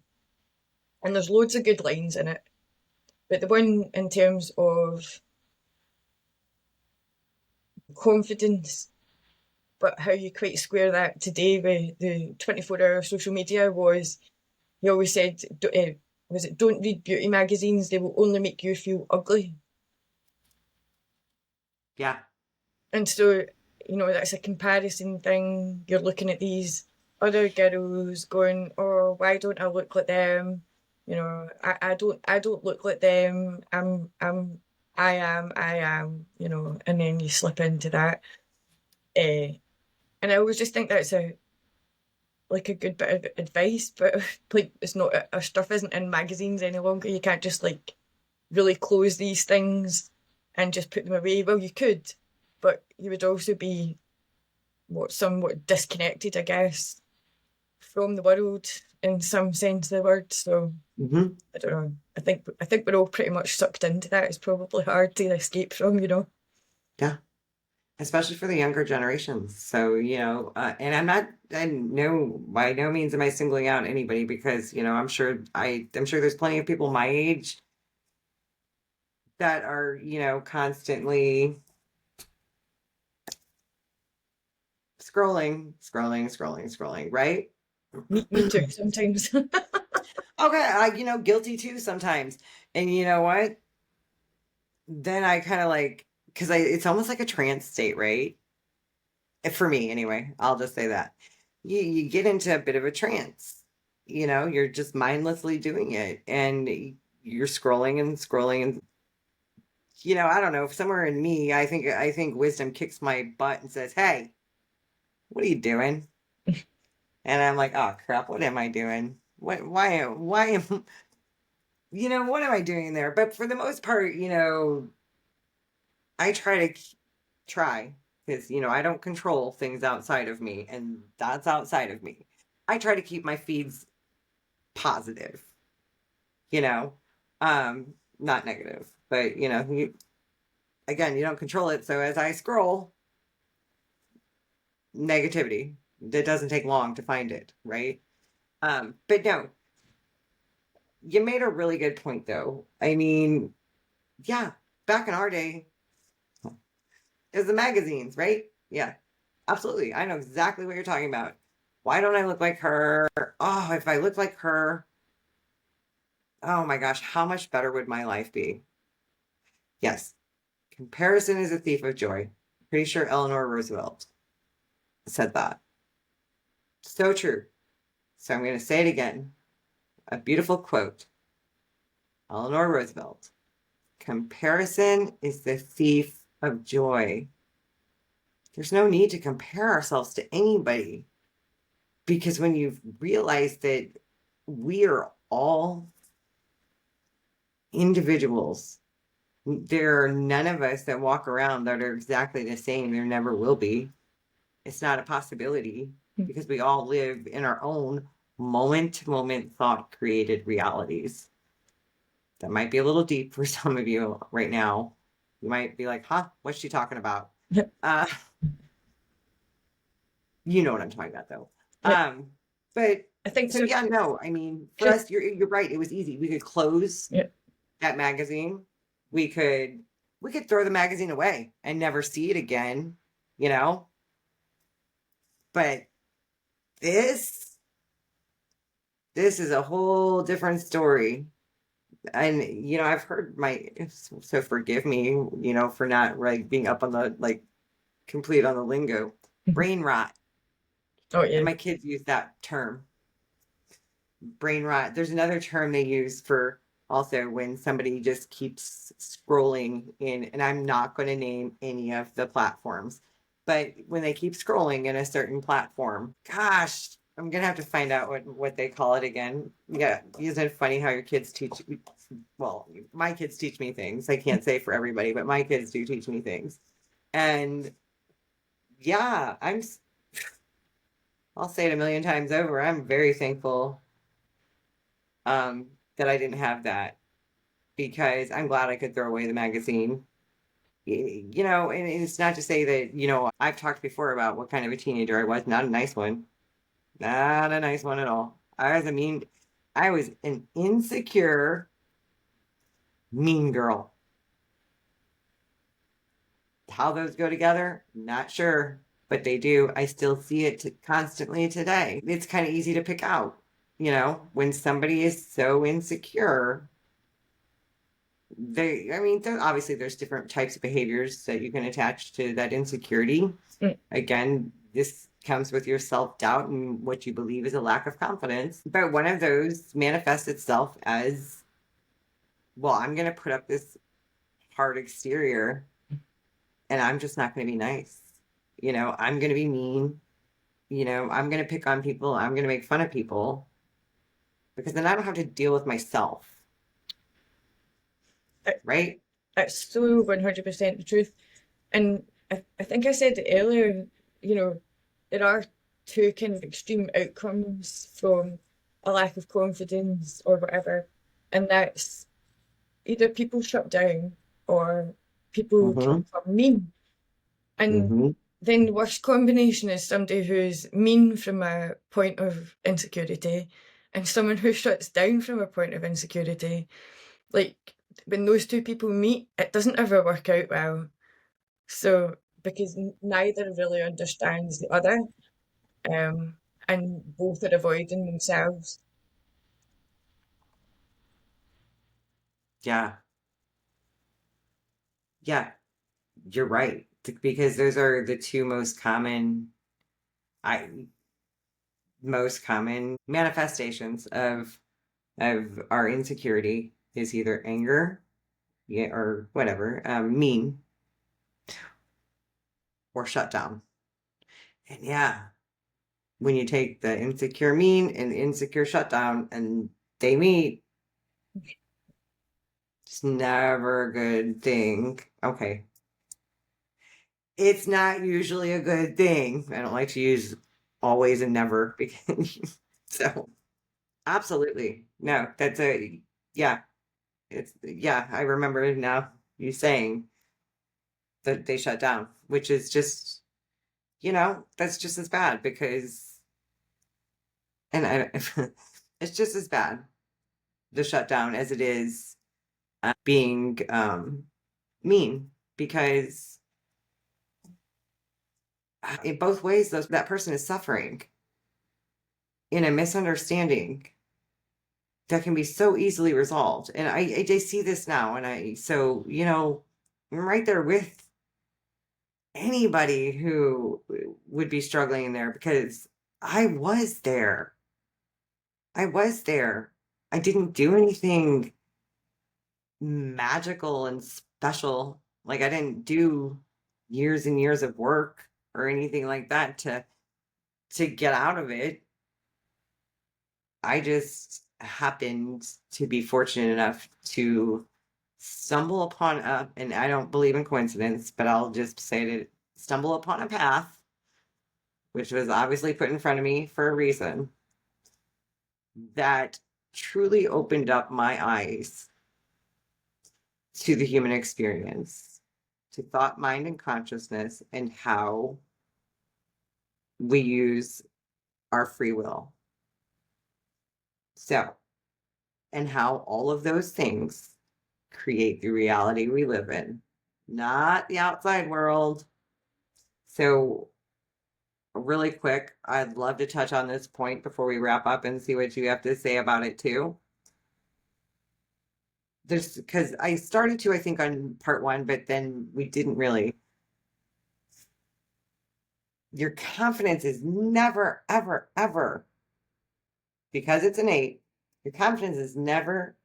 and there's loads of good lines in it. But the one in terms of confidence, but how you quite square that today with the 24-hour social media was, he always said, was it, don't read beauty magazines, they will only make you feel ugly. Yeah. And so, that's a comparison thing. You're looking at these other girls going, oh, why don't I look like them? I don't look like them. I am, and then you slip into that. Uh, and I always just think that's a good bit of advice, but like it's not, our stuff isn't in magazines any longer. You can't just like really close these things and just put them away. Well, you could, but you would also be somewhat disconnected, I guess, from the world in some sense of the word. So Hmm. I don't know. I think we're all pretty much sucked into that. It's probably hard to escape from. Yeah. Especially for the younger generations. So, and I know by no means am I singling out anybody because, I'm sure there's plenty of people my age that are, constantly scrolling, right? Me too. Sometimes. Okay, guilty too sometimes. And you know what? Then I kind of like, because it's almost like a trance state, right? For me, anyway, I'll just say that. You get into a bit of a trance. You're just mindlessly doing it, and you're scrolling and scrolling, and I don't know. Somewhere in me, I think wisdom kicks my butt and says, "Hey, what are you doing?" And I'm like, "Oh crap, what am I doing? Why am what am I doing there?" But for the most part, I try because I don't control things outside of me, and that's outside of me. I try to keep my feeds positive, you know, not negative, but again, you don't control it. So as I scroll, negativity. It doesn't take long to find it, right? But no, you made a really good point though. I mean, yeah, back in our day, it was the magazines, right? Yeah, absolutely. I know exactly what you're talking about. Why don't I look like her? Oh, if I look like her, oh my gosh, how much better would my life be? Yes, comparison is a thief of joy. Pretty sure Eleanor Roosevelt said that. So true. So I'm going to say it again. A beautiful quote. Eleanor Roosevelt. Comparison is the thief of joy. There's no need to compare ourselves to anybody because when you've realized that we are all individuals, there are none of us that walk around that are exactly the same. There never will be. It's not a possibility because we all live in our own moment to moment thought created realities. That might be a little deep for some of you right now. You might be like, huh, what's she talking about? Yep. Uh, you know what I'm talking about though. Yep. But I think so so. yeah, no, I mean, for Chris, us, you're right. It was easy. We could close yeah. that magazine. We could we could throw the magazine away and never see it again, you know? But this this is a whole different story. And I've heard so forgive me, for not like being up on the like complete on the lingo. Brain rot. Oh And yeah. my kids use that term. Brain rot. There's another term they use for also when somebody just keeps scrolling in, and I'm not going to name any of the platforms. But when they keep scrolling in a certain platform, gosh, I'm gonna have to find out what they call it again. Yeah, isn't it funny how your kids teach? Well, my kids teach me things. I can't say for everybody, but my kids do teach me things. And yeah, I'll say it a million times over. I'm very thankful that I didn't have that, because I'm glad I could throw away the magazine. And it's not to say that, I've talked before about what kind of a teenager I was. Not a nice one. Not a nice one at all. I was an insecure, mean girl. How those go together, not sure, but they do. I still see it constantly today. It's kind of easy to pick out, when somebody is so insecure. Obviously there's different types of behaviors that you can attach to that insecurity. Mm. Again, this comes with your self-doubt and what you believe is a lack of confidence. But one of those manifests itself as, well, I'm going to put up this hard exterior and I'm just not going to be nice. I'm going to be mean. I'm going to pick on people. I'm going to make fun of people, because then I don't have to deal with myself. Right? It's so 100% the truth. And I think I said it earlier, there are two kind of extreme outcomes from a lack of confidence or whatever. And that's either people shut down or people can Mm-hmm. become mean. And Mm-hmm. then the worst combination is somebody who's mean from a point of insecurity and someone who shuts down from a point of insecurity. Like, when those two people meet, it doesn't ever work out well. So, because neither really understands the other, um, and both are avoiding themselves. Yeah. Yeah. You're right. Because those are the two I most common manifestations of our insecurity is either anger, yeah, or whatever, mean, or shut down. And yeah, when you take the insecure mean and the insecure shutdown and they meet, it's never a good thing. Okay. It's not usually a good thing. I don't like to use always and never because so absolutely. No, yeah, yeah, I remember now you saying that they shut down, which is just, that's just as bad because, and it's just as bad, the shutdown, as it is being mean, because in both ways, that person is suffering in a misunderstanding that can be so easily resolved. And I see this now, and I'm right there with anybody who would be struggling in there, because I was there. I was there. I didn't do anything magical and special. Like, I didn't do years and years of work or anything like that to get out of it. I just happened to be fortunate enough to stumble upon and I don't believe in coincidence, but I'll just say to stumble upon a path, which was obviously put in front of me for a reason, that truly opened up my eyes to the human experience, to thought, mind, and consciousness, and how we use our free will. So, and how all of those things create the reality we live in, not the outside world. So, really quick, I'd love to touch on this point before we wrap up and see what you have to say about it too. Because I started to, I think, on part one, but then we didn't really. Your confidence is never, ever, ever, because it's innate, your confidence is never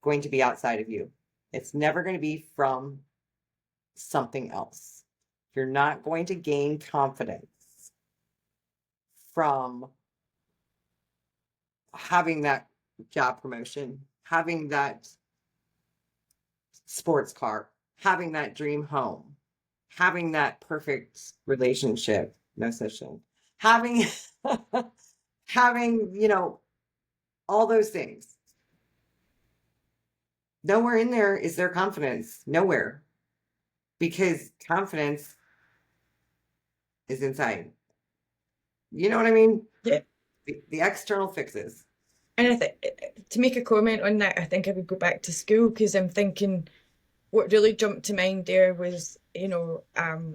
going to be outside of you. It's never going to be from something else. You're not going to gain confidence from having that job promotion, having that sports car, having that dream home, having that perfect relationship, no such thing, having, having, all those things. Nowhere in there is there confidence. Nowhere. Because confidence is inside. You know what I mean? Yeah. The external fixes. And I think to make a comment on that, I think I would go back to school because I'm thinking what really jumped to mind there was,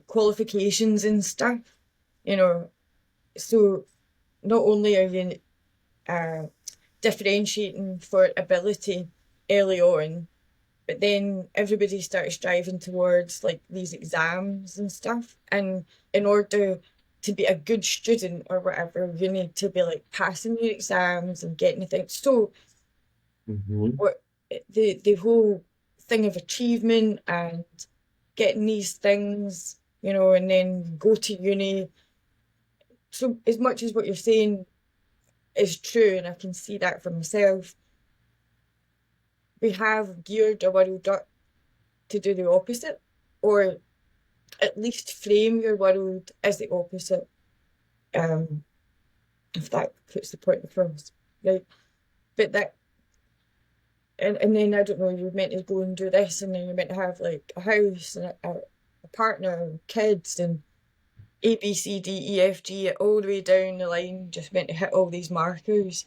qualifications and stuff, you know. So not only are you uh, differentiating for ability early on, but then everybody starts striving towards like these exams and stuff. And in order to be a good student or whatever, you need to be like passing your exams and getting things. So Mm-hmm. what the whole thing of achievement and getting these things, and then go to uni. So as much as what you're saying is true, and I can see that for myself, we have geared our world up to do the opposite, or at least frame your world as the opposite. Um, if that puts the point across, right? But that, and then I don't know, you're meant to go and do this, and then you're meant to have like a house and a partner and kids and A, B, C, D, E, F, G, all the way down the line, just meant to hit all these markers.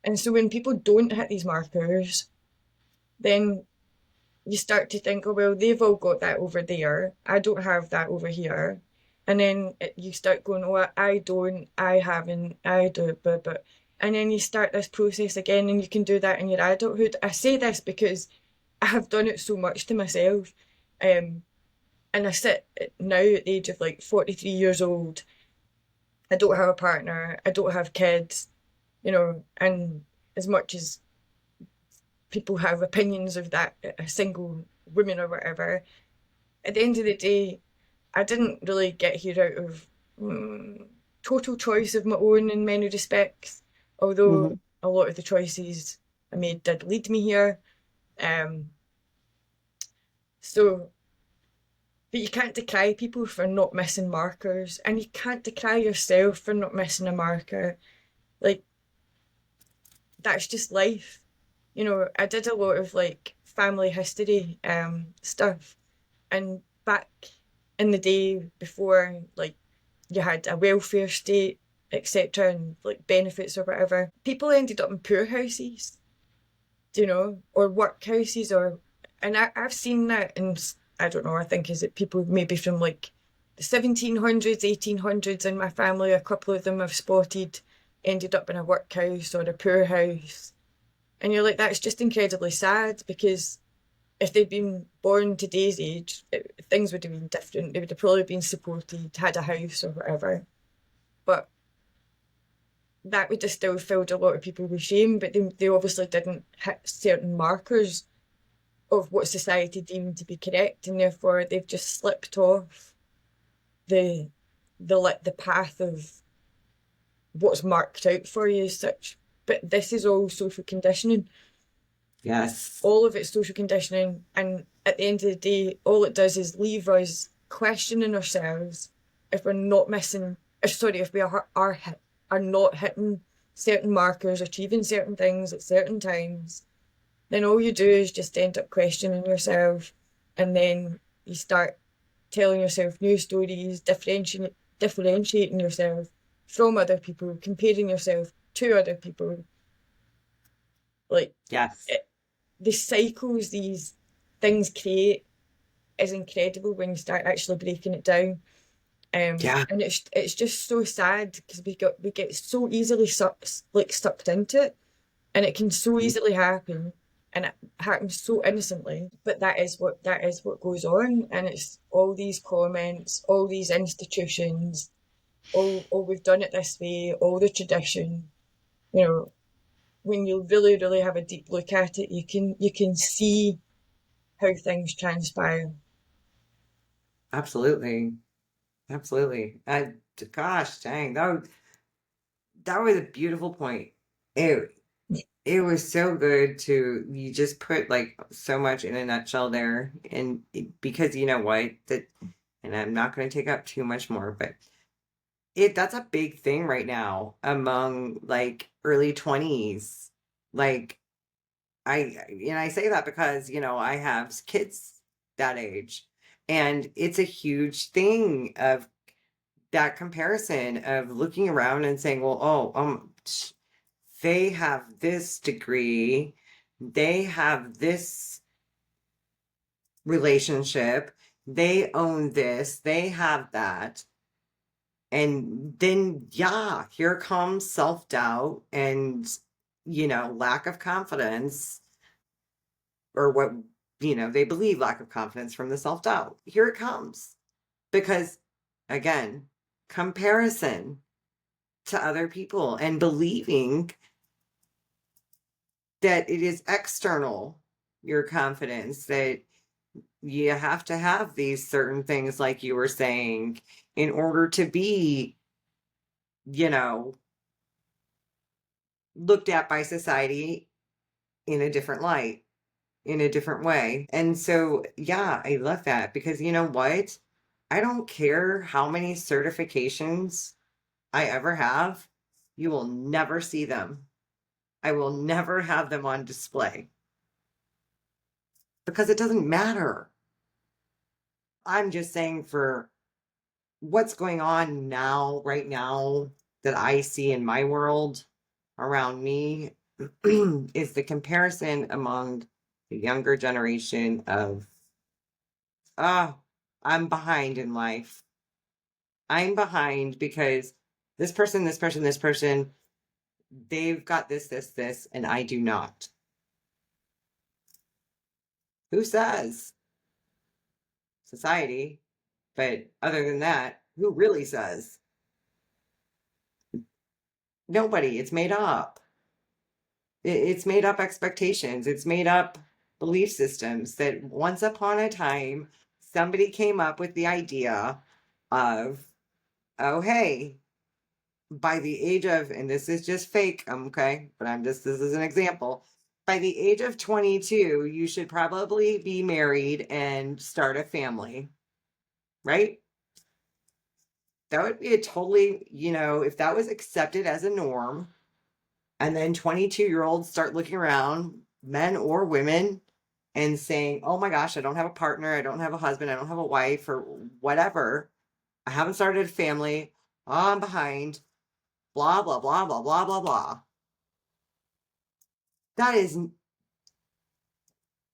And so when people don't hit these markers, then you start to think, oh, well, they've all got that over there. I don't have that over here. And then you start going, oh, I don't, I haven't, I do, but. And then you start this process again, and you can do that in your adulthood. I say this because I have done it so much to myself. Um, and I sit now at the age of like 43 years old. I don't have a partner. I don't have kids, and as much as people have opinions of that, a single woman or whatever, at the end of the day, I didn't really get here out of total choice of my own in many respects, although Mm-hmm. a lot of the choices I made did lead me here. Um, so, but you can't decry people for not missing markers, and you can't decry yourself for not missing a marker. Like, that's just life. I did a lot of like family history stuff, and back in the day before like you had a welfare state, etc., and like benefits or whatever, people ended up in poor houses, or workhouses, and I've seen that, and I don't know, I think is it people maybe from like the 1700s, 1800s in my family, a couple of them I've spotted ended up in a workhouse or a poor house. And you're like, that's just incredibly sad because if they'd been born today's age, things would have been different. They would have probably been supported, had a house or whatever. But that would have still filled a lot of people with shame, but they obviously didn't hit certain markers of what society deemed to be correct, and therefore they've just slipped off the the path of what's marked out for you as such. But this is all social conditioning. Yes. All of it's social conditioning, and at the end of the day, all it does is leave us questioning ourselves if we're not missing. If we are not hitting certain markers, achieving certain things at certain times, then all you do is just end up questioning yourself, and then you start telling yourself new stories, differentiating yourself from other people, comparing yourself to other people. Like Yes. it, the cycles these things create is incredible when you start actually breaking it down. Yeah. And it's just so sad because we get so easily sucked into it, and it can so easily happen, and it happens so innocently. But that is what goes on, and it's all these comments, all these institutions, all we've done it this way, all the tradition. You know, when you really really have a deep look at it, you can see how things transpire. Absolutely. Absolutely. Gosh, dang, that was a beautiful point. It it was so good to you just put like so much in a nutshell there, and because you know what that, and I'm not going to take up too much more, but it that's a big thing right now among like early 20s. Like I say that because I have kids that age, and it's a huge thing of that comparison of looking around and saying, well, oh, they have this degree, they have this relationship, they own this, they have that. And then, yeah, here comes self doubt and, lack of confidence, or what, they believe lack of confidence from the self doubt. Here it comes. Because, again, comparison to other people and believing that it is external, your confidence, that you have to have these certain things, like you were saying, in order to be, you know, looked at by society in a different light, in a different way. And so, yeah, I love that because you know what? I don't care how many certifications I ever have, you will never see them. I will never have them on display because it doesn't matter. I'm just saying for what's going on now, right now, that I see in my world around me is the comparison among the younger generation of, oh, I'm behind in life. I'm behind because this person, they've got this, and I do not. Who says? Society. But other than that, who really says? Nobody. It's made up. It's made up expectations. It's made up belief systems that once upon a time, somebody came up with the idea of, oh, hey, by the age of, and this is just fake, okay, but this is an example. By the age of 22, you should probably be married and start a family, right? That would be a totally, if that was accepted as a norm, and then 22-year-olds start looking around, men or women, and saying, oh my gosh, I don't have a partner, I don't have a husband, I don't have a wife, or whatever, I haven't started a family, oh, I'm behind, blah, blah, blah, blah, blah, blah, blah. That is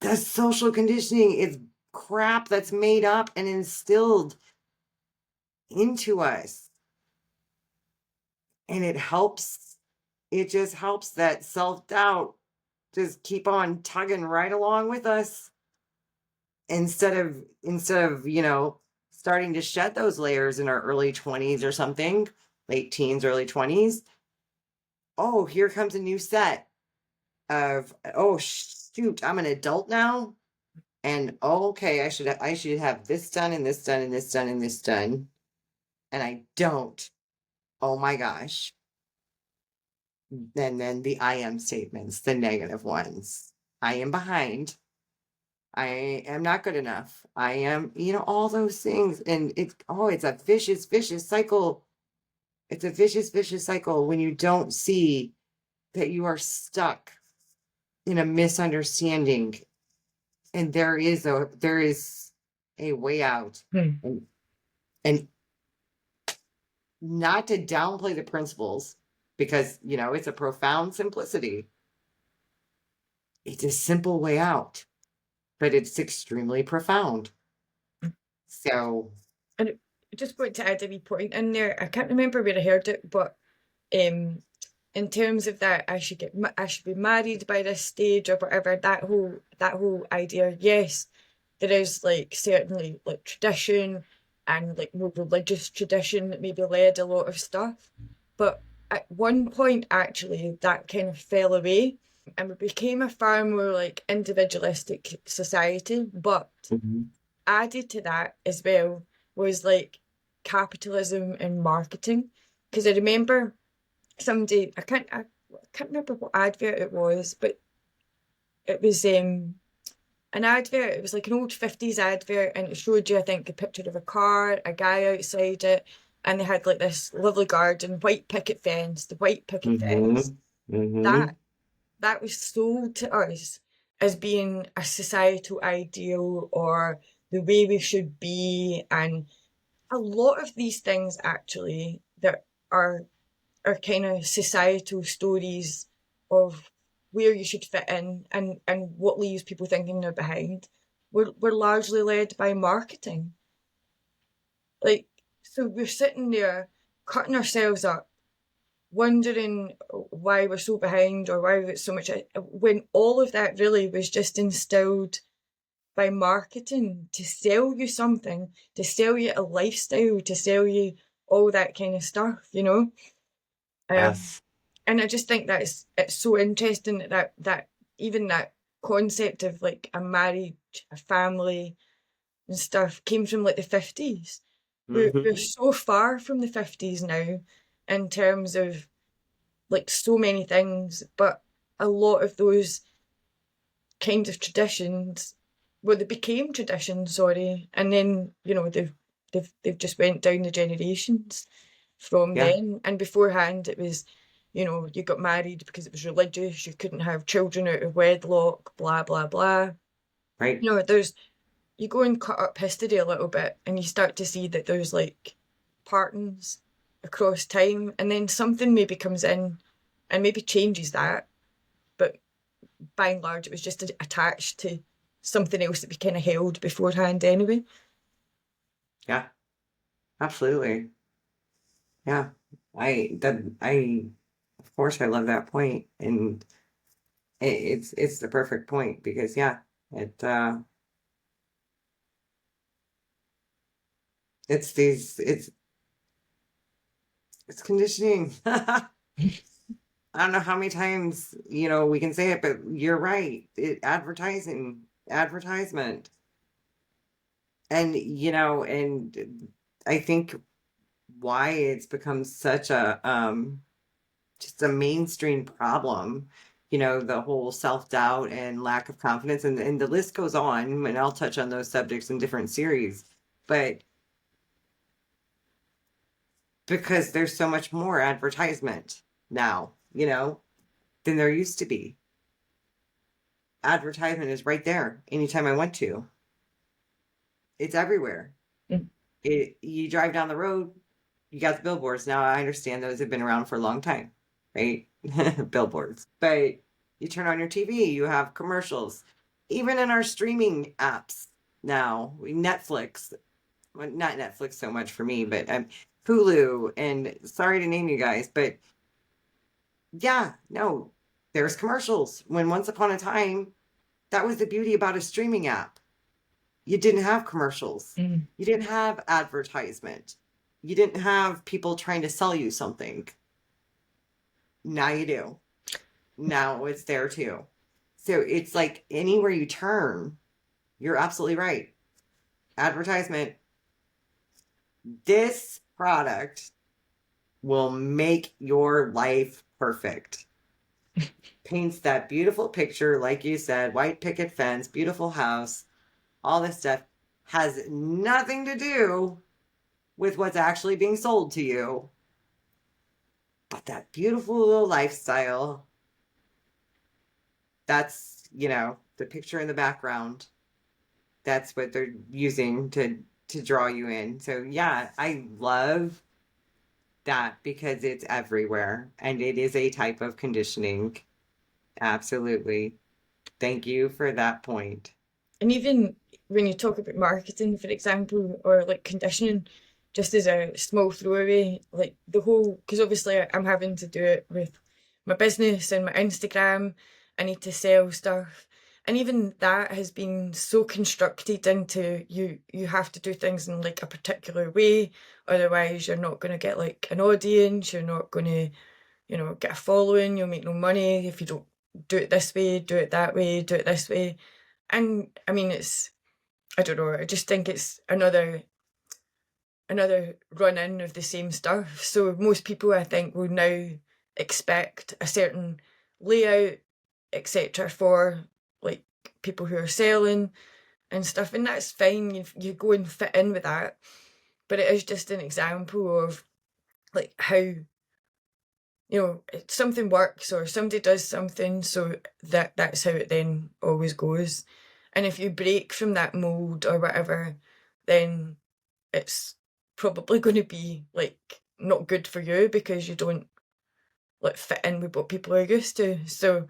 the social conditioning. It's crap that's made up and instilled into us. And it just helps that self doubt just keep on tugging right along with us instead of starting to shed those layers in our early 20s or something, late teens, early 20s. Oh, here comes a new set of, oh shoot, I'm an adult now, and okay, I should have this done and this done and this done and this done, and I don't. Oh my gosh. And then the I am statements, the negative ones. I am behind. I am not good enough. I am, all those things. And it's a vicious, vicious cycle. It's a vicious, vicious cycle when you don't see that you are stuck in a misunderstanding. And there is a way out. And not to downplay the principles, because, it's a profound simplicity. It's a simple way out, but it's extremely profound. So, And I just want to add a wee point in there. I can't remember where I heard it, but in terms of that, I should be married by this stage or whatever. That whole idea. Yes, there is like certainly like tradition and like more religious tradition that maybe led a lot of stuff, but at one point actually that kind of fell away and we became a far more like individualistic society. But mhm. added to that as well was like capitalism and marketing. Because I remember somebody, I can't remember what advert it was, but it was an advert. It was like an old 50s advert, and it showed you, I think, a picture of a car, a guy outside it, and they had like this lovely garden, white picket fence, the white picket fence. Mm-hmm. Mm-hmm. That that was sold to us as being a societal ideal or the way we should be. And a lot of these things actually that are kind of societal stories of where you should fit in and what leaves people thinking they're behind were largely led by marketing. Like, so we're sitting there cutting ourselves up, wondering why we're so behind or why it's so much, when all of that really was just instilled by marketing to sell you something, to sell you a lifestyle, to sell you all that kind of stuff, you know? Um, Yes. and I just think that it's so interesting that even that concept of like a marriage, a family and stuff came from like the 50s. We're Mm-hmm. so far from the 50s now in terms of like so many things, but a lot of those kinds of traditions, well, they became traditions, sorry, and then they've just went down the generations from Yeah. then. And beforehand, it was, you got married because it was religious. You couldn't have children out of wedlock. Blah blah blah. Right. There's you go and cut up history a little bit, and you start to see that there's like patterns across time, and then something maybe comes in and maybe changes that, but by and large, it was just attached to something else that we kind of held beforehand anyway. Yeah. Absolutely. Yeah. I of course I love that point, and it's the perfect point because yeah, it it's these it's conditioning. I don't know how many times, we can say it, but you're right. Advertisement. And, and I think why it's become such a just a mainstream problem, the whole self-doubt and lack of confidence, and the list goes on, and I'll touch on those subjects in different series. But because there's so much more advertisement now, than there used to be. Advertisement is right there anytime I want to. It's everywhere. Mm. You drive down the road, you got the billboards. Now I understand those have been around for a long time, right? Billboards. But you turn on your TV, you have commercials. Even in our streaming apps now, Netflix, well, not Netflix so much for me, but Hulu, and sorry to name you guys, but yeah, no, there's commercials. When once upon a time, that was the beauty about a streaming app. You didn't have commercials. Mm. You didn't have advertisement. You didn't have people trying to sell you something. Now you do. Now it's there too. So it's like anywhere you turn, you're absolutely right. Advertisement. This product will make your life perfect. Paints that beautiful picture, like you said, white picket fence, beautiful house, all this stuff has nothing to do with what's actually being sold to you. But that beautiful little lifestyle, that's, the picture in the background. That's what they're using to draw you in. So yeah, I love that because it's everywhere and it is a type of conditioning. Absolutely. Thank you for that point. And even when you talk about marketing, for example, or like conditioning, just as a small throwaway, like the whole, because obviously I'm having to do it with my business and my Instagram. I need to sell stuff. And even that has been so constructed into you have to do things in like a particular way. Otherwise, you're not going to get like an audience. You're not going to, get a following. You'll make no money if you don't do it this way, do it that way, do it this way. And I mean, I don't know, I just think it's another another run in of the same stuff. So most people, I think, will now expect a certain layout, etc., for like people who are selling and stuff, and that's fine. You go and fit in with that, but it is just an example of like how something works or somebody does something, so that's how it then always goes. And if you break from that mold or whatever, then it's probably going to be like not good for you because you don't like fit in with what people are used to. So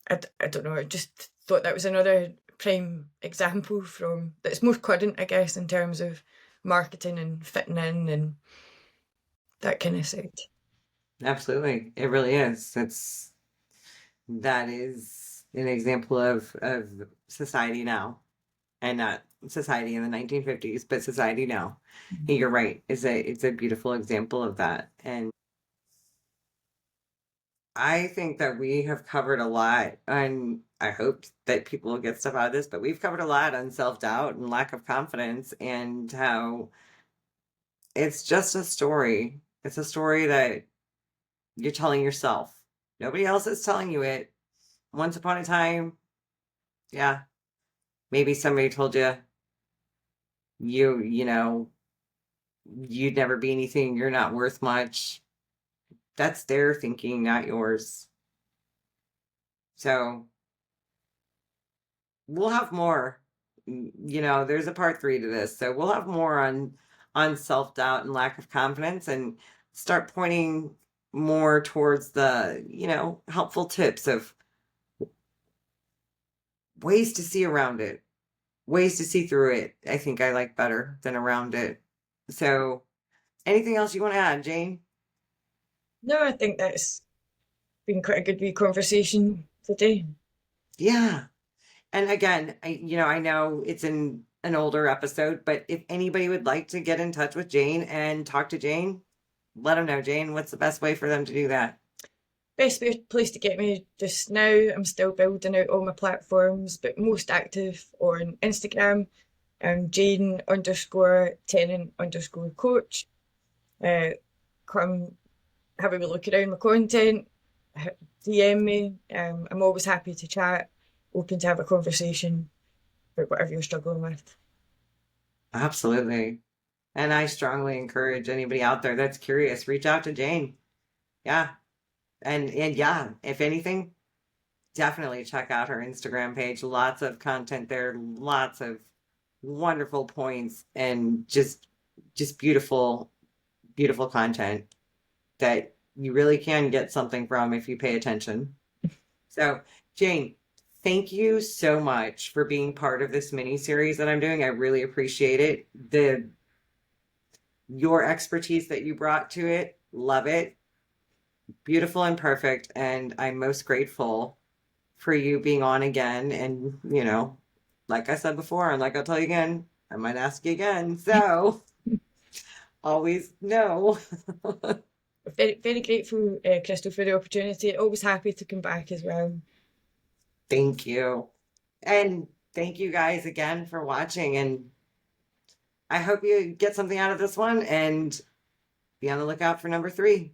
I don't know. I just thought that was another prime example from that's more current, I guess, in terms of marketing and fitting in and that kind of side. Absolutely. It really is. That is an example of society now, and not society in the 1950s, but society now. And you're right. It's a beautiful example of that. And I think that we have covered a lot, and I hope that people will get stuff out of this, but we've covered a lot on self-doubt and lack of confidence, and how it's just a story. It's a story that you're telling yourself. Nobody else is telling you it. Once upon a time, yeah, maybe somebody told you you know, you'd never be anything, you're not worth much. That's their thinking, not yours. So we'll have more. There's a part three to this, so we'll have more on self-doubt and lack of confidence, and start pointing more towards the helpful tips of ways to see around it, ways to see through it. I think I like better than around it. So anything else you want to add, Jane? No, I think that's been quite a good wee conversation today. Yeah. And again, I know it's an older episode, but if anybody would like to get in touch with Jane and talk to Jane, let them know. Jane, what's the best way for them to do that? Best place to get me just now, I'm still building out all my platforms, but most active on Instagram. Jane underscore Tennant underscore coach. Come have a wee look around my content, DM me. I'm always happy to chat, open to have a conversation about whatever you're struggling with. Absolutely. And I strongly encourage anybody out there that's curious, reach out to Jane. Yeah. And yeah, if anything, definitely check out her Instagram page. Lots of content there, lots of wonderful points, and just beautiful, beautiful content that you really can get something from if you pay attention. So, Jane, thank you so much for being part of this mini series that I'm doing. I really appreciate it. Your expertise that you brought to it, love it. Beautiful and perfect, and I'm most grateful for you being on again. And like I said before, and like I'll tell you again, I might ask you again. So always no. Very, very grateful, Crystal, for the opportunity. Always happy to come back as well. Thank you. And thank you guys again for watching. And I hope you get something out of this one, and be on the lookout for number 3.